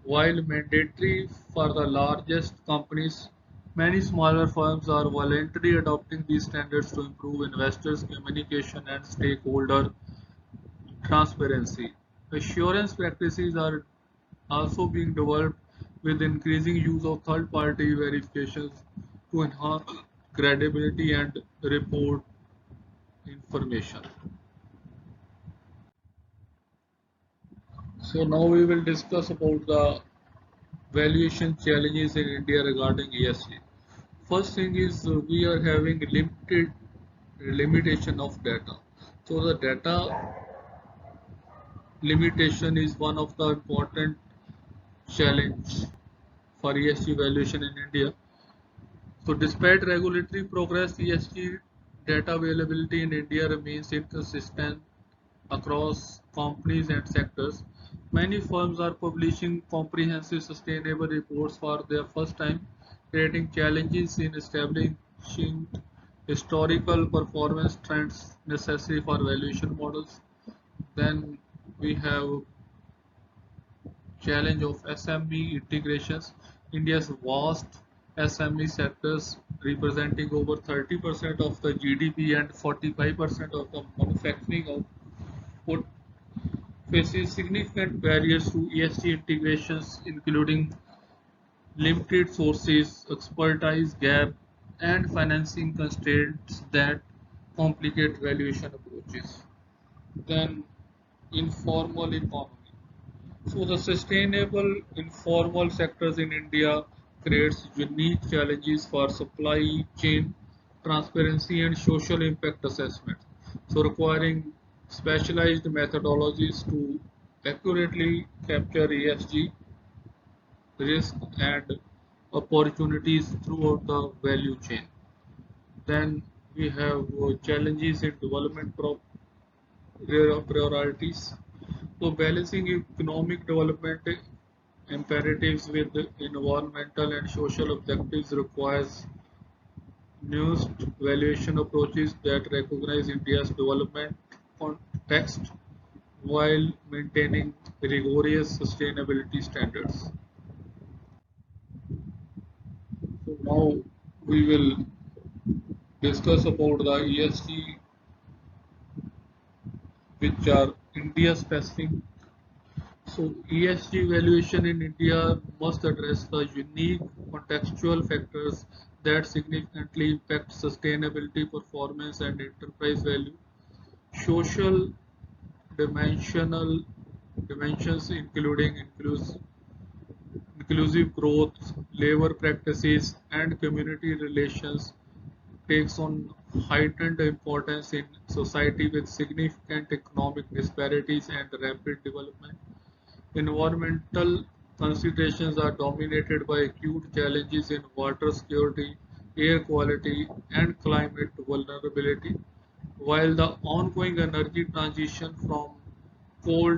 While mandatory for the largest companies, many smaller firms are voluntarily adopting these standards to improve investors' communication and stakeholder transparency. Assurance practices are also being developed with increasing use of third-party verifications to enhance credibility and report information. So now we will discuss about the valuation challenges in India regarding ESG. First thing is we are having limited limitation of data. So the data limitation is one of the important challenge for ESG valuation in India. So despite regulatory progress, ESG data availability in India remains inconsistent across companies and sectors. Many firms are publishing comprehensive sustainable reports for their first time, creating challenges in establishing historical performance trends necessary for valuation models. Then we have challenge of SME integrations. India's vast SME sectors representing over 30% of the GDP and 45% of the manufacturing output faces significant barriers to ESG integrations, including limited sources, expertise gap, and financing constraints that complicate valuation approaches. Then, informal economy. So, the sustainable informal sectors in India creates unique challenges for supply chain transparency and social impact assessment. So, requiring specialized methodologies to accurately capture ESG risk and opportunities throughout the value chain. Then we have challenges in development priorities. So balancing economic development imperatives with environmental and social objectives requires nuanced valuation approaches that recognize India's development context while maintaining rigorous sustainability standards. So now we will discuss about the ESG, which are India specific. So ESG valuation in India must address the unique contextual factors that significantly impact sustainability, performance, and enterprise value. Social dimensional dimensions including inclusive growth, labor practices, and community relations takes on heightened importance in society with significant economic disparities and rapid development. Environmental considerations are dominated by acute challenges in water security, air quality, and climate vulnerability, while the ongoing energy transition from coal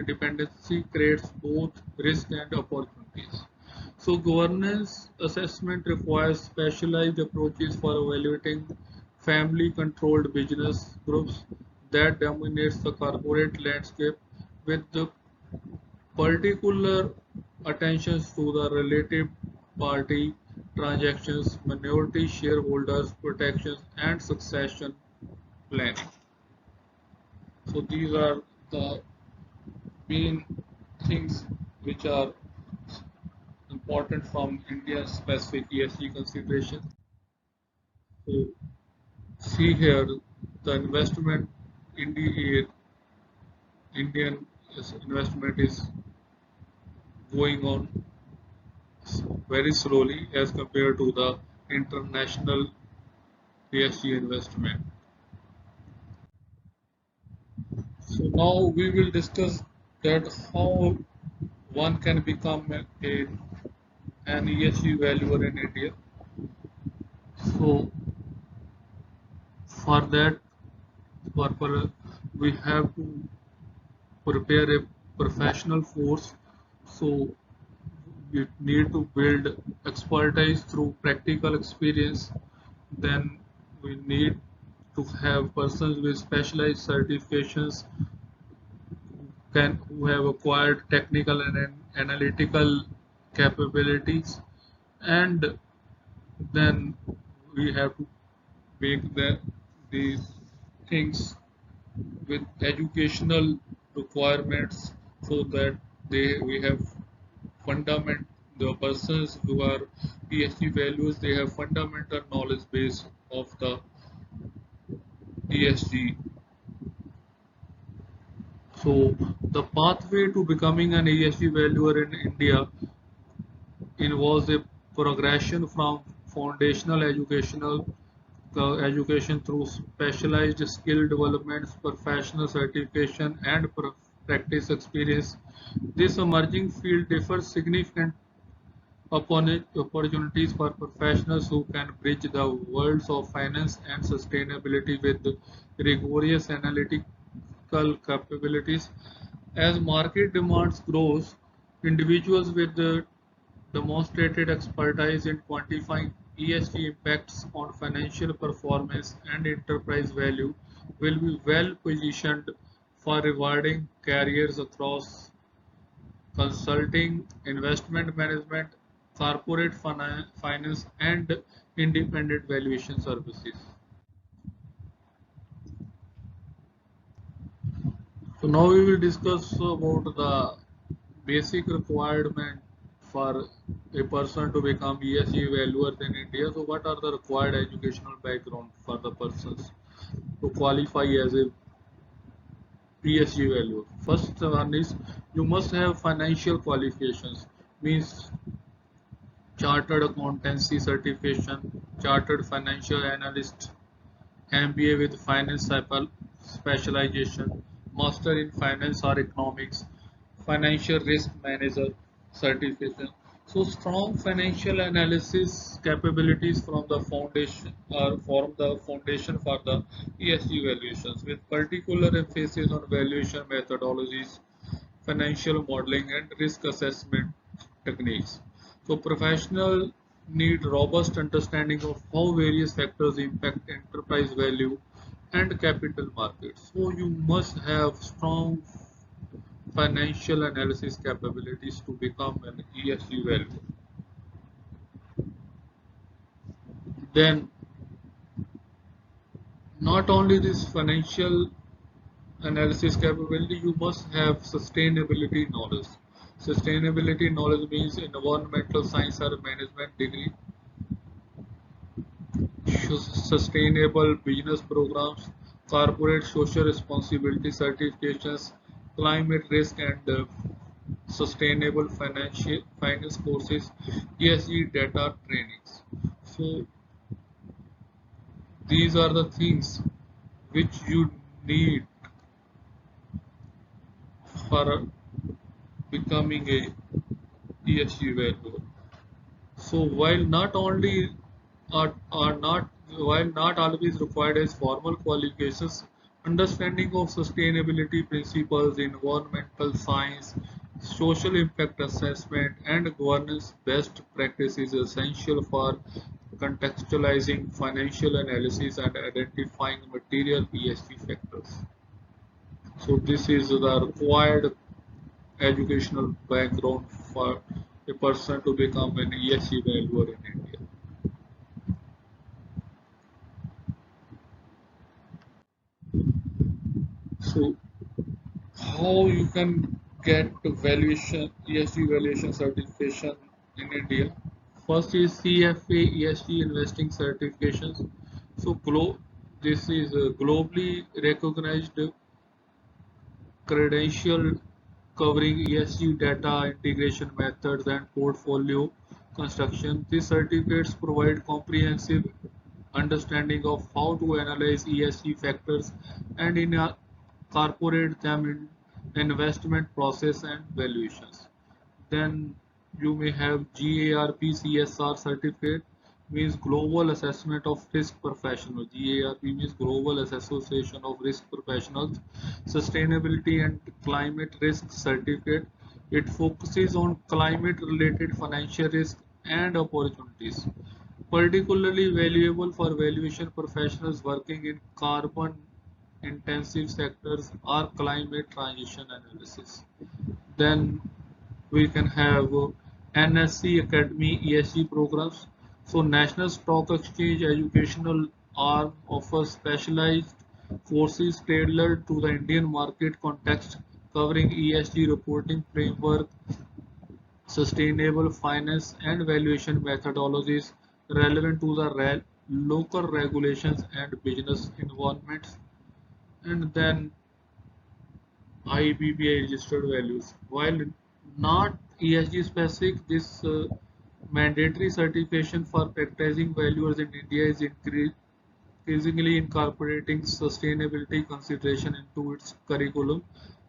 dependency creates both risk and opportunities. So, governance assessment requires specialized approaches for evaluating family controlled business groups that dominates the corporate landscape with the particular attention to the relative party transactions, minority shareholders protections, and succession planning. So these are the main things which are important from India's specific ESG consideration. So see here the investment in the Indian investment is going on very slowly as compared to the international ESG investment. So now we will discuss that how one can become an ESG valuer in India. So for that purpose, we have to prepare a professional force. So we need to build expertise through practical experience. Then we need to have persons with specialized certifications who have acquired technical and analytical capabilities, and then we have to make these things with educational requirements so that we have fundament the persons who are ESG values, they have fundamental knowledge base of the ESG. So the pathway to becoming an ESG valuer in India involves a progression from foundational education through specialized skill development, professional certification, and practice experience. This emerging field differs significantly upon it opportunities for professionals who can bridge the worlds of finance and sustainability with rigorous analytical capabilities. As market demands grows, individuals with the demonstrated expertise in quantifying ESG impacts on financial performance and enterprise value will be well positioned for rewarding careers across consulting, investment management, corporate finance, and independent valuation services. So now we will discuss about the basic requirement for a person to become ESG valuer in India. So what are the required educational background for the persons to qualify as a ESG valuer? First one is you must have financial qualifications, means chartered accountancy certification, chartered financial analyst, MBA with finance specialization, master in finance or economics, financial risk manager certification. So strong financial analysis capabilities from the foundation or form the foundation for the ESG valuations with particular emphasis on valuation methodologies, financial modeling and risk assessment techniques. So professionals need robust understanding of how various factors impact enterprise value and capital markets. So you must have strong financial analysis capabilities to become an ESG value. Then not only this financial analysis capability, you must have sustainability knowledge. Sustainability knowledge means environmental science or management degree, sustainable business programs, corporate social responsibility certifications, climate risk and sustainable finance courses, ESG data trainings. So these are the things which you need for becoming a ESG valuer. So while not always required as formal qualifications, understanding of sustainability principles, environmental science, social impact assessment, and governance best practice is essential for contextualizing financial analysis and identifying material ESG factors. So this is the required educational background for a person to become an ESG valuer in India. So how you can get valuation ESG valuation certification in India? First is CFA ESG investing certifications. So this is a globally recognized credential covering ESG data integration methods and portfolio construction. These certificates provide comprehensive understanding of how to analyze ESG factors and incorporate them in investment process and valuations. Then you may have GARP CSR certificate, means Global Assessment of Risk Professional. GARP means Global Association of Risk Professionals. Sustainability and Climate Risk Certificate. It focuses on climate related financial risk and opportunities. Particularly valuable for valuation professionals working in carbon intensive sectors or climate transition analysis. Then we can have NSC Academy ESG programs. So National Stock Exchange Educational Arm offers specialized courses tailored to the Indian market context covering ESG reporting framework, sustainable finance and valuation methodologies relevant to the local regulations and business environments, and then IBBI registered values. While not ESG specific, this mandatory certification for practicing valuers in India is increasingly incorporating sustainability consideration into its curriculum,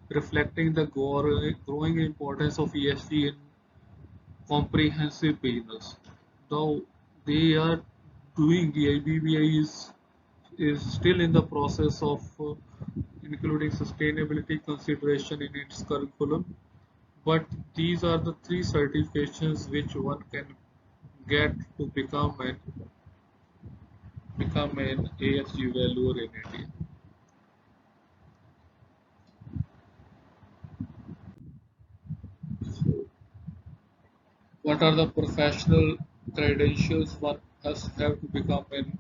reflecting the growing importance of ESG in comprehensive business. Though they are doing, the IBBI is still in the process of including sustainability consideration in its curriculum, but these are the three certifications which one can get to become an ASU valuer in India. So what are the professional credentials one must have to become an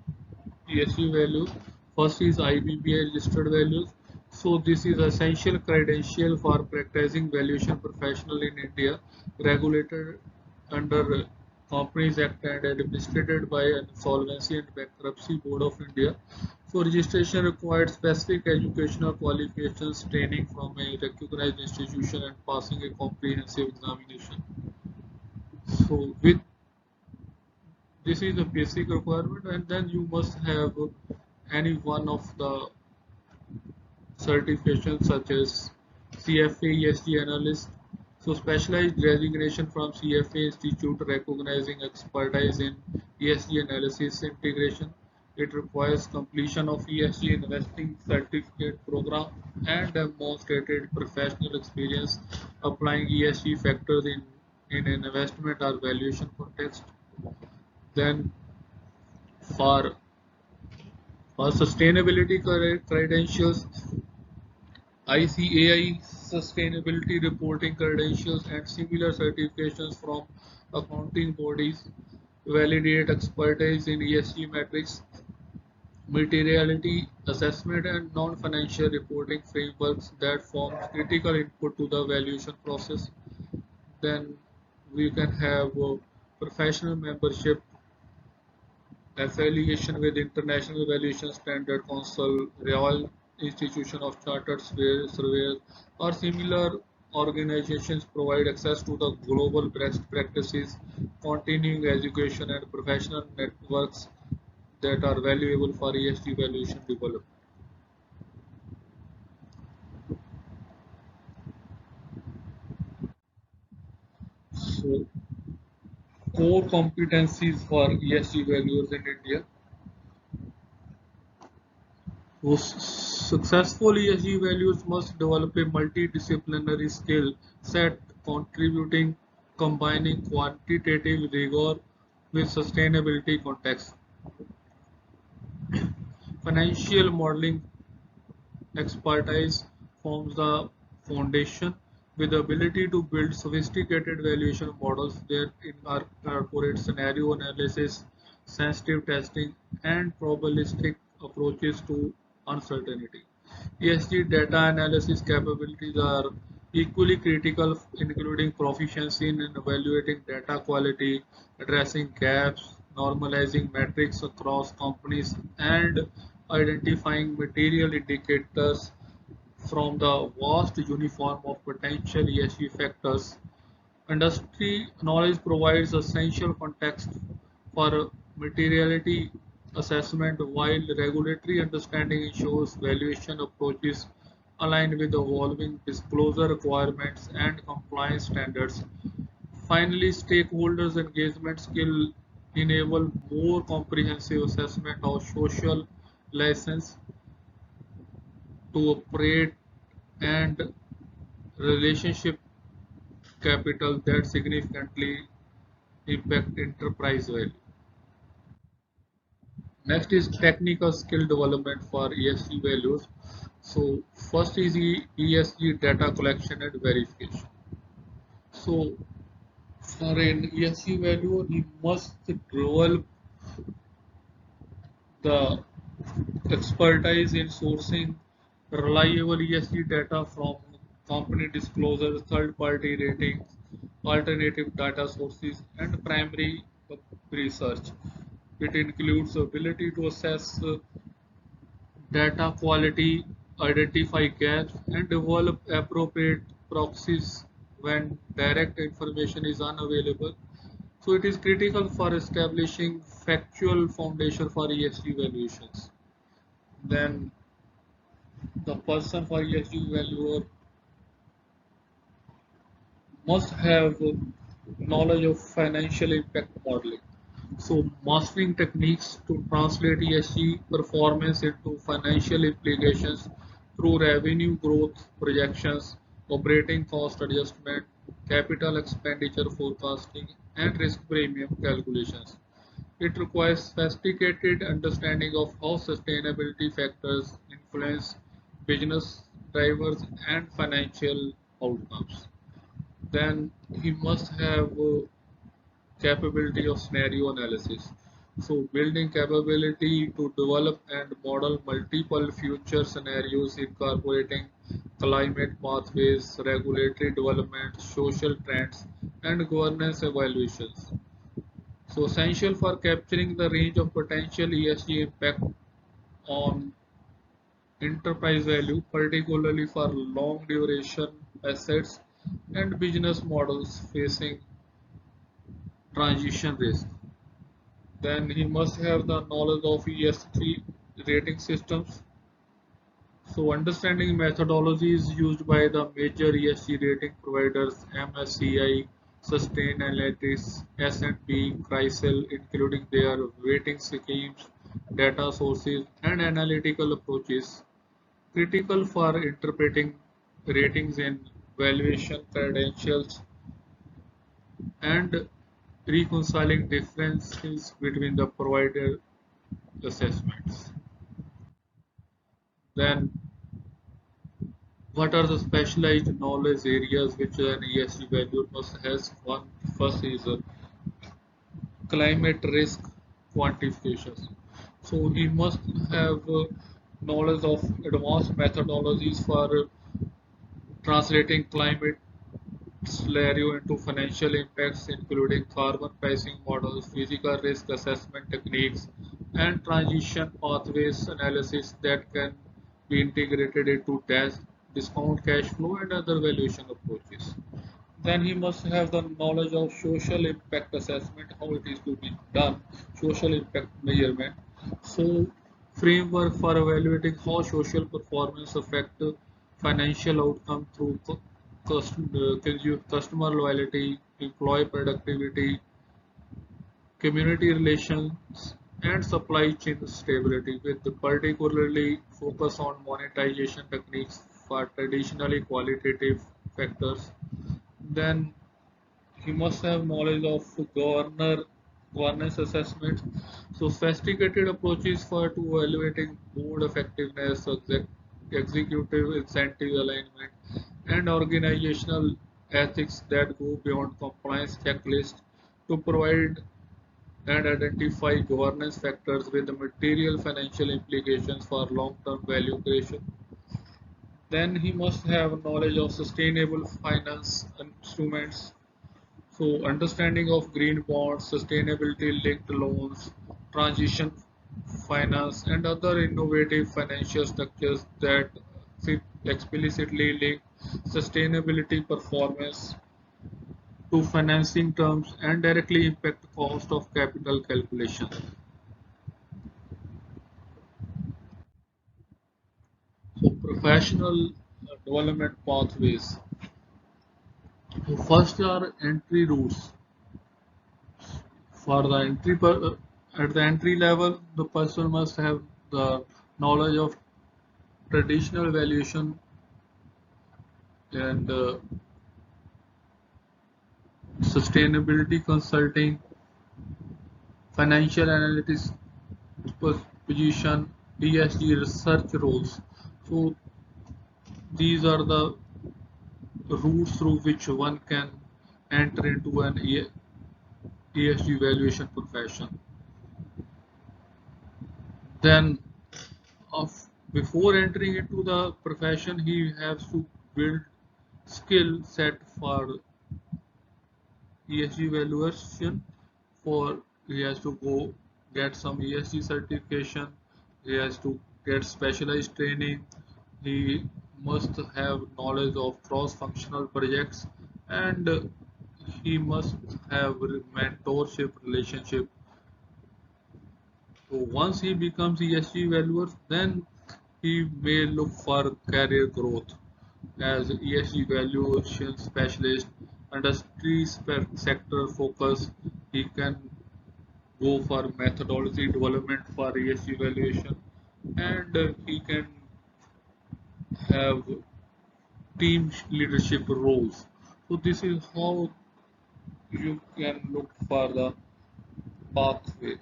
ESU value? First is IBBI registered values. So this is essential credential for practicing valuation professional in India, regulated under Companies Act and administered by Insolvency and Bankruptcy Board of India. So registration required specific educational qualifications, training from a recognized institution and passing a comprehensive examination. So with this is the basic requirement, and then you must have any one of the certifications such as CFA ESG analyst. So specialized designation from CFA Institute recognizing expertise in ESG analysis integration. It requires completion of ESG investing certificate program and demonstrated professional experience applying ESG factors in an investment or valuation context. Then for sustainability credentials, ICAI sustainability reporting credentials and similar certifications from accounting bodies validate expertise in ESG metrics, materiality assessment and non-financial reporting frameworks that form critical input to the valuation process. Then we can have professional membership affiliation with International Valuation Standard Council, Royal Institution of Chartered Surveyors, or similar organizations provide access to the global best practices, continuing education, and professional networks that are valuable for ESG valuation development. So, core competencies for ESG valuers in India. So, successful ESG values must develop a multidisciplinary skill set contributing, combining quantitative rigor with sustainability context. Financial modeling expertise forms the foundation with the ability to build sophisticated valuation models that incorporate scenario analysis, sensitive testing, and probabilistic approaches to uncertainty. ESG data analysis capabilities are equally critical, including proficiency in evaluating data quality, addressing gaps, normalizing metrics across companies, and identifying material indicators from the vast uniform of potential ESG factors. Industry knowledge provides essential context for materiality assessment, while regulatory understanding ensures valuation approaches align with evolving disclosure requirements and compliance standards. Finally, stakeholders engagement skill enable more comprehensive assessment of social license to operate and relationship capital that significantly impact enterprise value. Next is technical skill development for ESG values. So first is ESG data collection and verification. So for an ESG value, he must develop the expertise in sourcing reliable ESG data from company disclosures, third-party ratings, alternative data sources, and primary research. It includes ability to assess data quality, identify gaps, and develop appropriate proxies when direct information is unavailable. So it is critical for establishing factual foundation for ESG valuations. Then the person for ESG valuer must have knowledge of financial impact modeling. So mastering techniques to translate ESG performance into financial implications through revenue growth projections, operating cost adjustment, capital expenditure forecasting, and risk premium calculations. It requires sophisticated understanding of how sustainability factors influence business drivers and financial outcomes. Then he must have capability of scenario analysis. So building capability to develop and model multiple future scenarios incorporating climate pathways, regulatory development, social trends, and governance evaluations. So essential for capturing the range of potential ESG impact on enterprise value, particularly for long duration assets and business models facing transition risk. Then he must have the knowledge of ESG rating systems. So understanding methodologies used by the major ESG rating providers MSCI, Sustainalytics, S&P, CRISIL, including their rating schemes, data sources, and analytical approaches, critical for interpreting ratings in valuation credentials and reconciling differences between the provider assessments. Then, what are the specialized knowledge areas which an ESG valuer must has? One first is climate risk quantifications. So he must have knowledge of advanced methodologies for translating climate scenario into financial impacts, including carbon pricing models, physical risk assessment techniques, and transition pathways analysis that can be integrated into discount cash flow and other valuation approaches. Then he must have the knowledge of social impact assessment, how it is to be done, social impact measurement. So, framework for evaluating how social performance affect financial outcome through customer loyalty, employee productivity, community relations, and supply chain stability, with particularly focus on monetization techniques for traditionally qualitative factors. Then he must have knowledge of governance assessment. So sophisticated approaches for to evaluating board effectiveness, executive incentive alignment, and organizational ethics that go beyond compliance checklist to provide and identify governance factors with the material financial implications for long-term value creation. Then he must have knowledge of sustainable finance instruments. So understanding of green bonds, sustainability linked loans, transition finance, and other innovative financial structures that explicitly link sustainability performance to financing terms and directly impact cost of capital calculation. So professional development pathways. So first are entry routes. For the at the entry level, the person must have the knowledge of traditional valuation and sustainability consulting, financial analytics position, ESG research roles. So these are the routes through which one can enter into an ESG valuation profession. Then, of before entering into the profession, he has to build skill set for ESG valuation. For he has to go get some ESG certification. He has to get specialized training. He must have knowledge of cross-functional projects, and he must have mentorship relationship. So once he becomes ESG valuer, then he may look for career growth as ESG valuation specialist, industry sector focus. He can go for methodology development for ESG valuation, and he can have team leadership roles. So this is how you can look for the pathway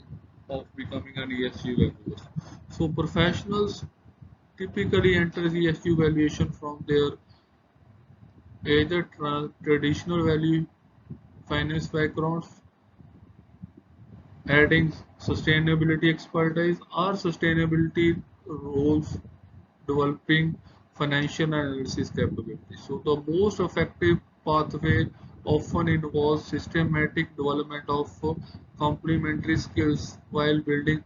of becoming an ESG valuer. So professionals typically enter ESG valuation from their either traditional value finance backgrounds adding sustainability expertise or sustainability roles, developing financial analysis capabilities. So the most effective pathway often involves systematic development of complementary skills while building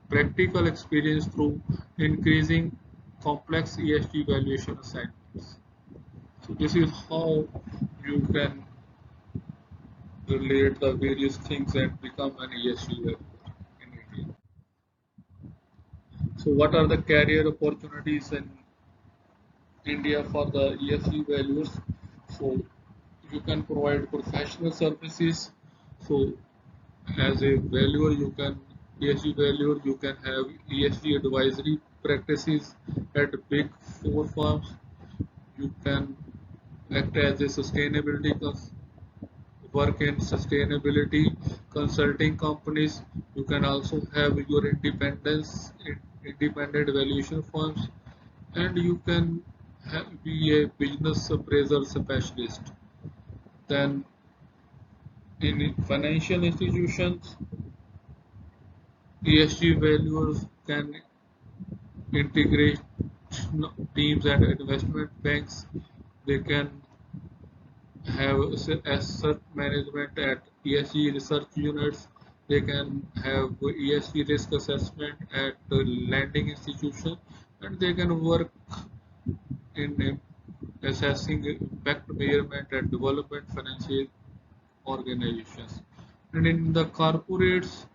practical experience through increasing complex ESG valuation assignments. So this is how you can relate the various things and become an ESG valuer in India. So what are the career opportunities in India for the ESG values? So you can provide professional services. So as a valuer, you can ESG valuer, you can have ESG advisory practices at big four firms. You can act as a sustainability work in sustainability consulting companies. You can also have your independent valuation firms, and you can be a business appraiser specialist. Then in financial institutions, ESG valuers can integrate teams and investment banks. They can have asset management at ESG research units. They can have ESG risk assessment at the lending institution, and they can work in assessing impact measurement and development financial organizations. And in the corporates,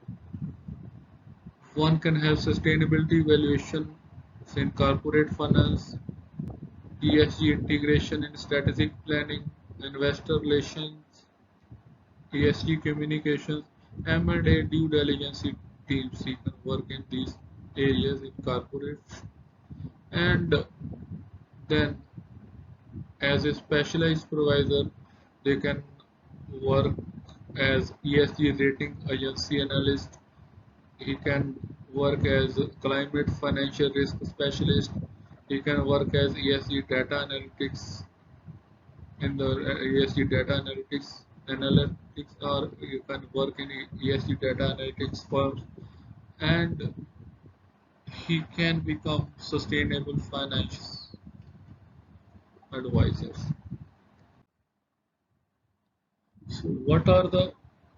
one can have sustainability valuation in corporate finance, ESG integration in strategic planning, investor relations, ESG communications, M&A due diligence teams. You can work in these areas in corporates. And then as a specialized provider, they can work as ESG rating agency analyst. He can work as climate financial risk specialist. He can work as ESG data analytics in the ESG data analytics, or you can work in ESG data analytics firms, and he can become sustainable finance advisors. So what are the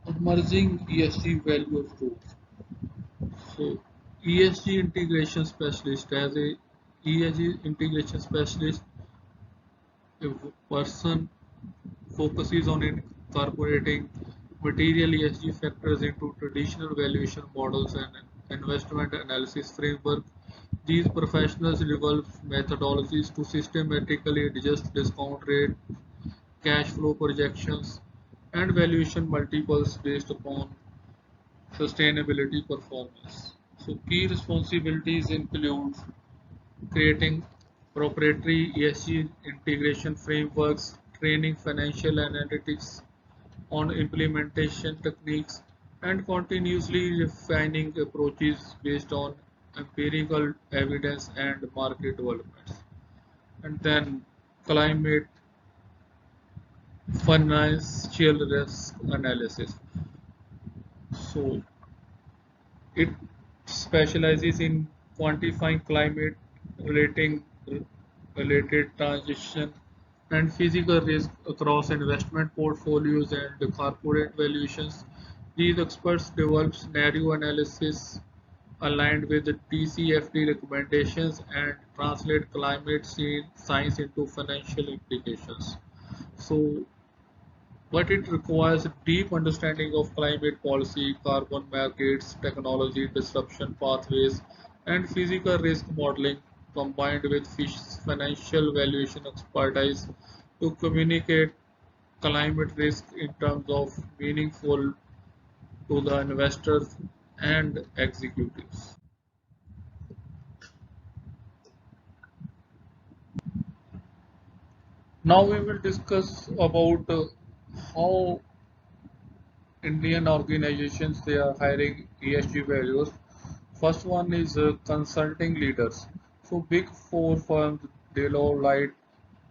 emerging ESG value tools? So ESG integration specialist, as a ESG integration specialist, a person focuses on incorporating material ESG factors into traditional valuation models and investment analysis framework. These professionals develop methodologies to systematically adjust discount rate, cash flow projections, and valuation multiples based upon sustainability performance. So key responsibilities include creating proprietary ESG integration frameworks, training financial analytics on implementation techniques, and continuously refining approaches based on empirical evidence and market developments. And then climate financial risk analysis. So it specializes in quantifying climate relating related transition and physical risk across investment portfolios and corporate valuations. These experts develop scenario analysis aligned with the TCFD recommendations and translate climate science into financial implications. So but it requires a deep understanding of climate policy, carbon markets, technology disruption pathways, and physical risk modeling combined with financial valuation expertise to communicate climate risk in terms of meaningful to the investors and executives. Now we will discuss about how Indian organizations they are hiring ESG values. First one is consulting leaders. So big four firms, Deloitte,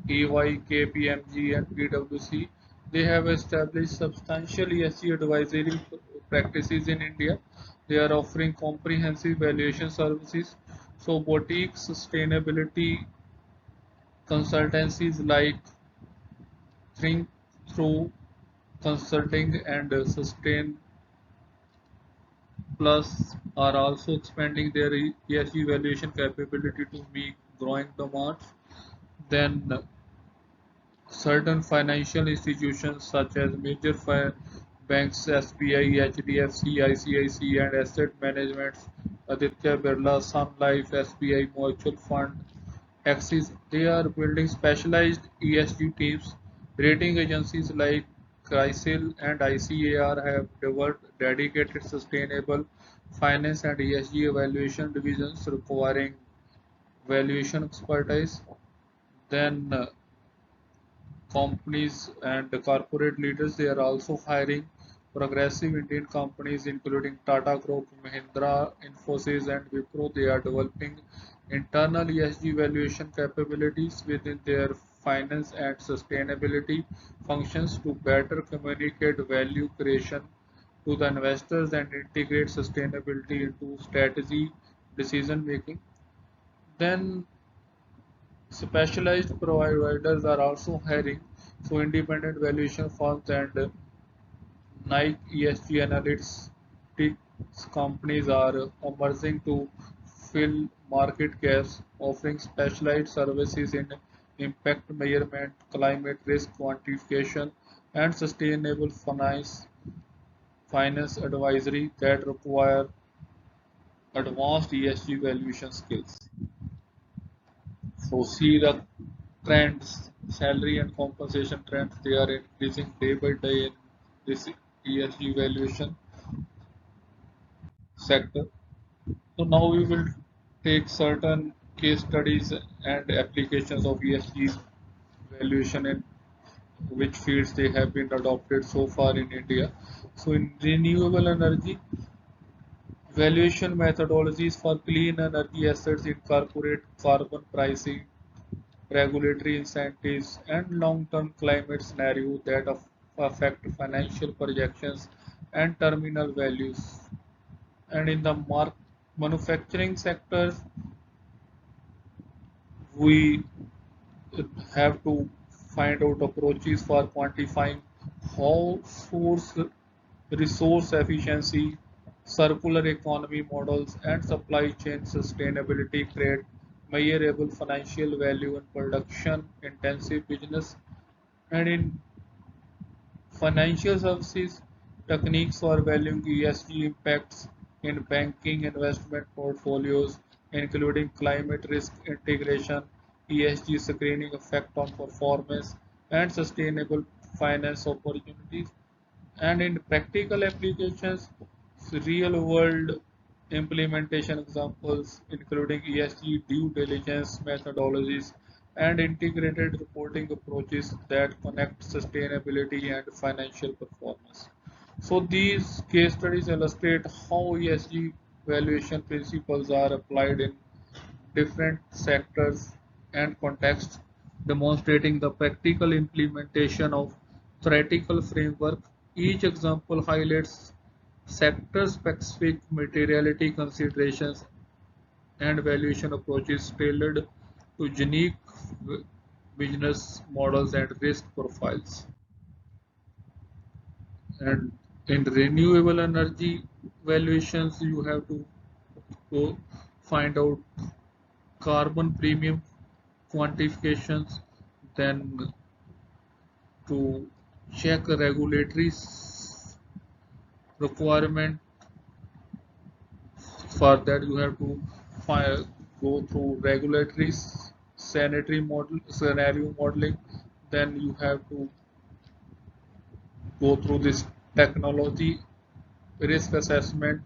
EY, KPMG, and PwC, they have established substantial ESG advisory practices in India. They are offering comprehensive valuation services. So boutique sustainability consultancies like Think Through Consulting and Sustain Plus are also expanding their ESG valuation capability to meet growing demands. Then certain financial institutions such as major banks, SBI, HDFC, ICICI, and asset management, Aditya Birla, Sun Life, SBI Mutual Fund, Axis, they are building specialized ESG teams. Rating agencies like CRISIL and ICAR have developed dedicated sustainable finance and ESG evaluation divisions requiring valuation expertise. Then companies and the corporate leaders, they are also hiring progressive Indian companies including Tata Group, Mahindra, Infosys and Wipro. They are developing internal ESG valuation capabilities within their finance and sustainability functions to better communicate value creation to the investors and integrate sustainability into strategy decision making. Then specialized providers are also hiring, so independent valuation firms and Nike ESG analytics companies are emerging to fill market gaps, offering specialized services in impact measurement, climate risk quantification, and sustainable finance advisory that require advanced ESG valuation skills. So see the trends, salary and compensation trends, they are increasing day by day in this ESG valuation sector. So now we will take certain case studies and applications of ESG valuation and which fields they have been adopted so far in India. So in renewable energy, valuation methodologies for clean energy assets incorporate carbon pricing, regulatory incentives, and long-term climate scenarios that affect financial projections and terminal values. And in the manufacturing sectors, we have to find out approaches for quantifying how resource efficiency, circular economy models, and supply chain sustainability create measurable financial value in production intensive business. And in financial services, techniques for valuing ESG impacts in banking investment portfolios, including climate risk integration, ESG screening effect on performance, and sustainable finance opportunities. And in practical applications, real world implementation examples including ESG due diligence methodologies and integrated reporting approaches that connect sustainability and financial performance. So these case studies illustrate how ESG valuation principles are applied in different sectors and contexts, demonstrating the practical implementation of theoretical framework. Each example highlights sector-specific materiality considerations and valuation approaches tailored to unique business models and risk profiles. And in renewable energy valuations, you have to go find out carbon premium quantifications, then to check regulatory requirement. For that you have to go through regulatory sanitary model scenario modeling. Then you have to go through this technology risk assessment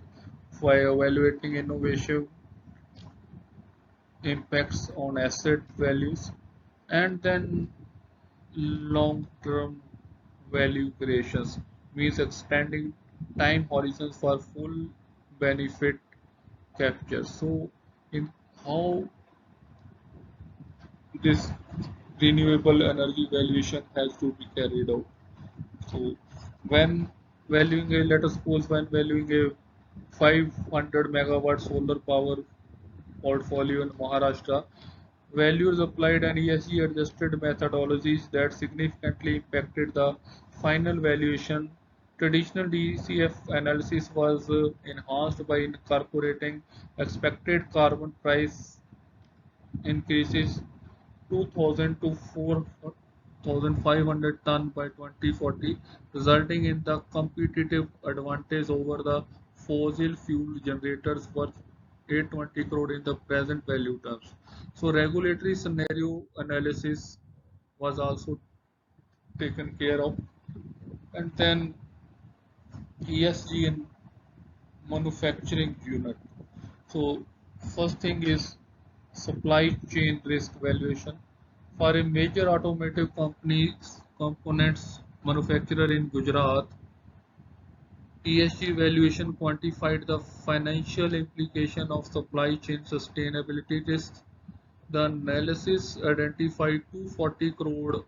for evaluating innovation impacts on asset values, and then long-term value creations means extending time horizons for full benefit capture. So, in how this renewable energy valuation has to be carried out. So, when valuing a, let us suppose when valuing a 500 megawatt solar power portfolio in Maharashtra, values applied an ESG adjusted methodologies that significantly impacted the final valuation. Traditional DCF analysis was enhanced by incorporating expected carbon price increases 2000 to 4,500 ton by 2040, resulting in the competitive advantage over the fossil fuel generators worth 820 crore in the present value terms. So regulatory scenario analysis was also taken care of, and then ESG in manufacturing unit. So first thing is supply chain risk valuation. For a major automotive company's components manufacturer in Gujarat, ESG valuation quantified the financial implication of supply chain sustainability risks. The analysis identified 240 crore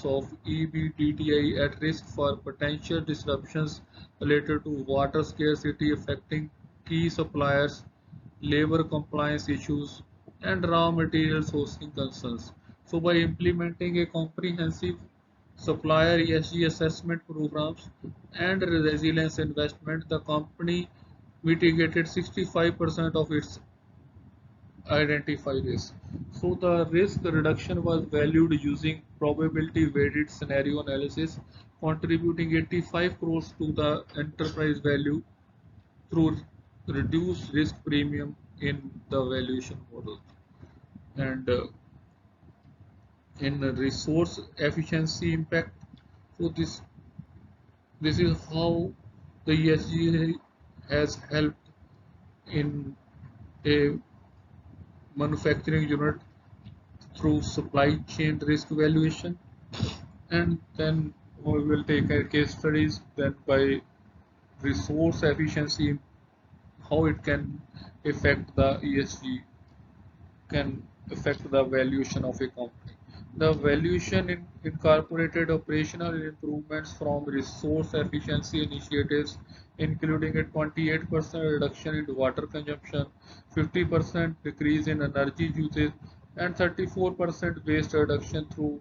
of EBITDA at risk for potential disruptions related to water scarcity affecting key suppliers, labor compliance issues, and raw material sourcing concerns. So, by implementing a comprehensive supplier ESG assessment programs and resilience investment, the company mitigated 65% of its identify risk. So the risk reduction was valued using probability weighted scenario analysis, contributing 85 crores to the enterprise value through reduced risk premium in the valuation model. And in resource efficiency impact, so this is how the ESG has helped in a manufacturing unit through supply chain risk evaluation, and then we will take our case studies then by resource efficiency, how it can affect the ESG, can affect the valuation of a company. The valuation incorporated operational improvements from resource efficiency initiatives, including a 28% reduction in water consumption, 50% decrease in energy usage, and 34% waste reduction through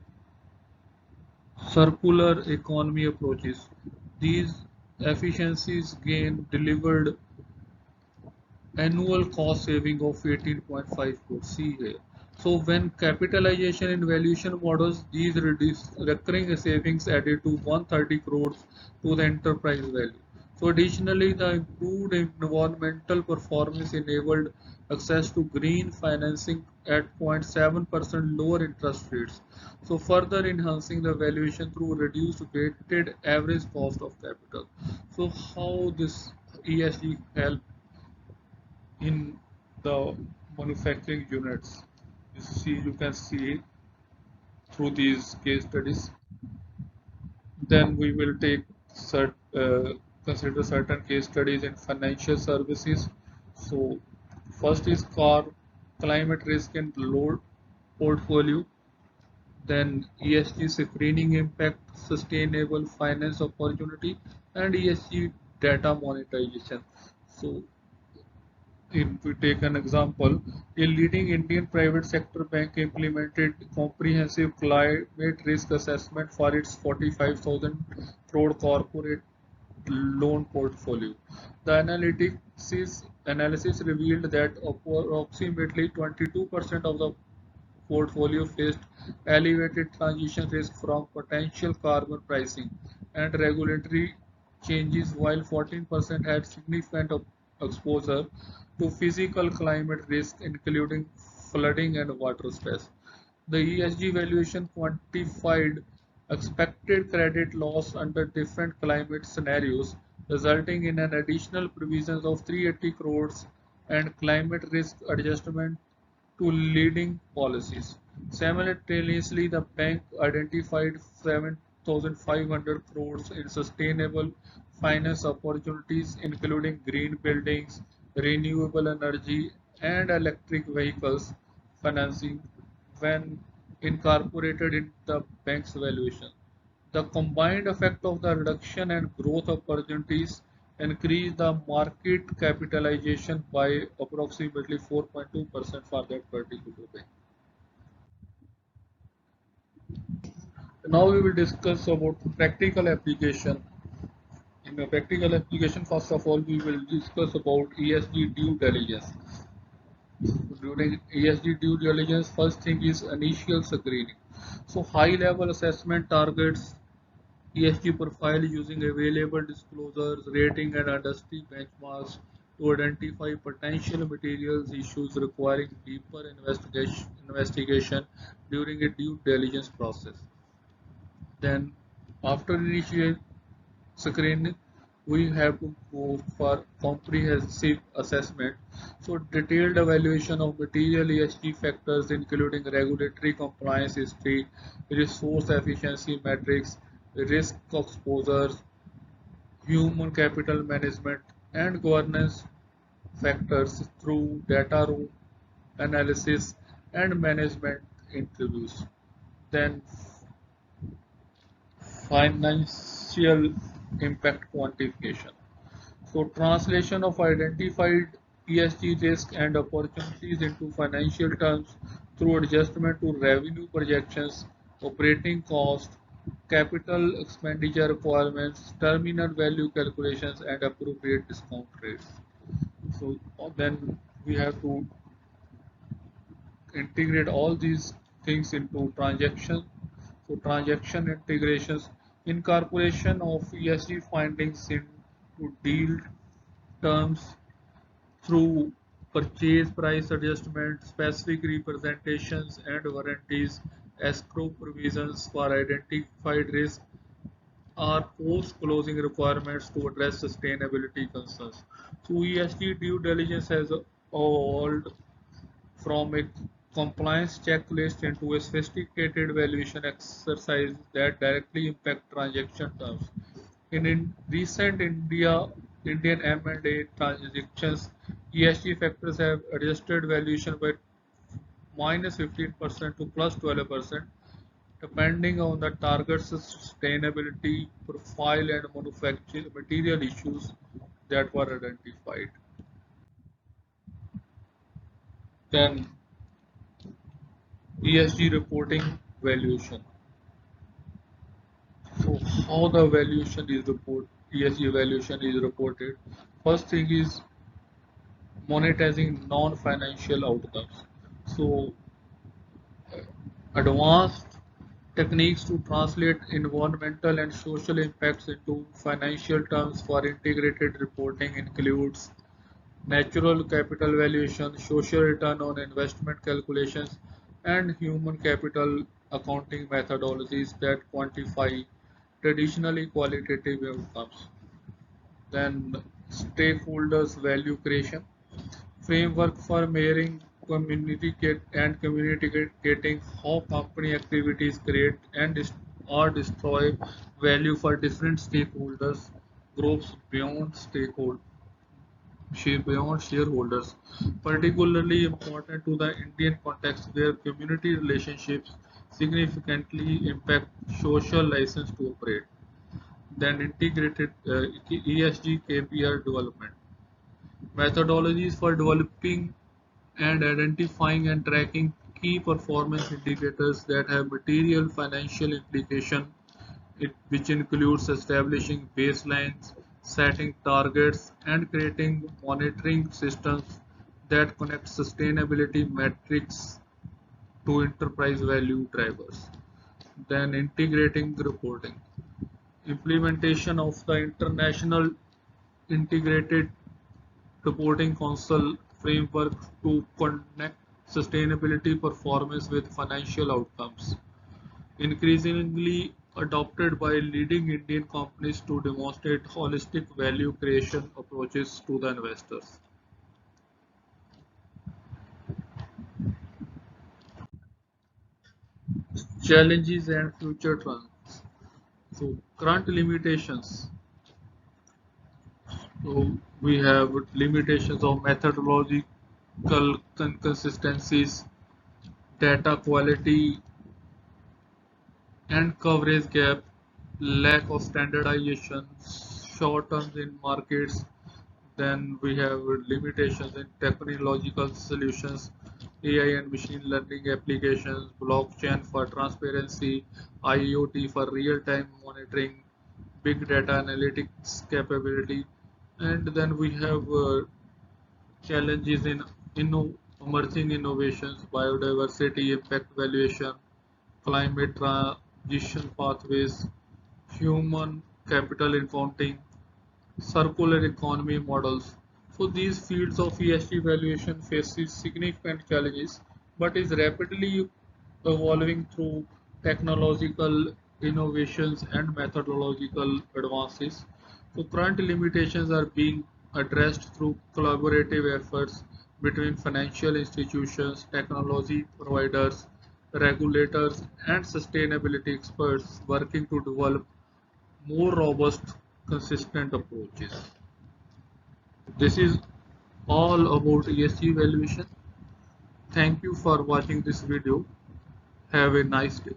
circular economy approaches. These efficiencies gain delivered annual cost saving of 18.5 crores. See here. So when capitalization and valuation models, these reduce recurring savings added to 130 crores to the enterprise value. So additionally, the improved environmental performance enabled access to green financing at 0.7% lower interest rates. So further enhancing the valuation through reduced weighted average cost of capital. So how this ESG help in the manufacturing units. You can see through these case studies. Then we will take consider certain case studies in financial services. So first is car climate risk and load portfolio. Then ESG screening impact, sustainable finance opportunity, and ESG data monetization. So if we take an example, a leading Indian private sector bank implemented comprehensive climate risk assessment for its 45,000 crore corporate loan portfolio. The analysis revealed that approximately 22% of the portfolio faced elevated transition risk from potential carbon pricing and regulatory changes, while 14% had significant exposure to physical climate risk, including flooding and water stress. The ESG valuation quantified expected credit loss under different climate scenarios, resulting in an additional provisions of 380 crores and climate risk adjustment to leading policies. Simultaneously, the bank identified 7,500 crores in sustainable finance opportunities, including green buildings, renewable energy, and electric vehicles financing when incorporated in the bank's valuation. The combined effect of the reduction and growth opportunities increase the market capitalization by approximately 4.2% for that particular bank. Now we will discuss about practical application. In a practical application, first of all, we will discuss about ESG due diligence. During ESG due diligence, first thing is initial screening. So high level assessment targets ESG profile using available disclosures, rating and industry benchmarks to identify potential materials issues requiring deeper investigation during a due diligence process. Then after initial screening, we have to go for comprehensive assessment. So detailed evaluation of material ESG factors including regulatory compliance history, resource efficiency metrics, risk exposures, human capital management and governance factors through data room analysis and management interviews. Then financial impact quantification. So translation of identified ESG risk and opportunities into financial terms through adjustment to revenue projections, operating cost, capital expenditure requirements, terminal value calculations, and appropriate discount rates. So then we have to integrate all these things into transaction. So transaction integrations, incorporation of ESG findings into deal terms through purchase price adjustment, specific representations and warranties, escrow provisions for identified risk are post-closing requirements to address sustainability concerns. So ESG due diligence has evolved from a compliance checklist into a sophisticated valuation exercise that directly impact transaction terms. In recent Indian M&A transactions, ESG factors have adjusted valuation by -15% to +12%, depending on the target's sustainability profile and manufacturing material issues that were identified. Then ESG reporting valuation. So how the valuation is ESG evaluation is reported. First thing is monetizing non-financial outcomes. So advanced techniques to translate environmental and social impacts into financial terms for integrated reporting includes natural capital valuation, social return on investment calculations, and human capital accounting methodologies that quantify traditionally qualitative outcomes. Then stakeholders value creation framework for measuring and communicating how company activities create and or destroy value for different stakeholders groups beyond shareholders, particularly important to the Indian context where community relationships significantly impact social license to operate. Then integrated ESG KPI development. Methodologies for developing and identifying and tracking key performance indicators that have material financial implication, which includes establishing baselines, setting targets, and creating monitoring systems that connect sustainability metrics to enterprise value drivers. Then integrating reporting. Implementation of the International Integrated Reporting Council framework to connect sustainability performance with financial outcomes, increasingly adopted by leading Indian companies to demonstrate holistic value creation approaches to the investors. Challenges and future trends. So current limitations. So we have limitations of methodological inconsistencies, data quality and coverage gap, lack of standardization, shortens in markets. Then we have limitations in technological solutions, AI and machine learning applications, blockchain for transparency, IoT for real-time monitoring, big data analytics capability, and then we have challenges in emerging innovations, biodiversity impact valuation, climate transition pathways, human capital accounting, circular economy models. So these fields of ESG valuation faces significant challenges, but is rapidly evolving through technological innovations and methodological advances. So current limitations are being addressed through collaborative efforts between financial institutions, technology providers, regulators, and sustainability experts working to develop more robust, consistent approaches. This is all about ESG evaluation. Thank you for watching this video. Have a nice day.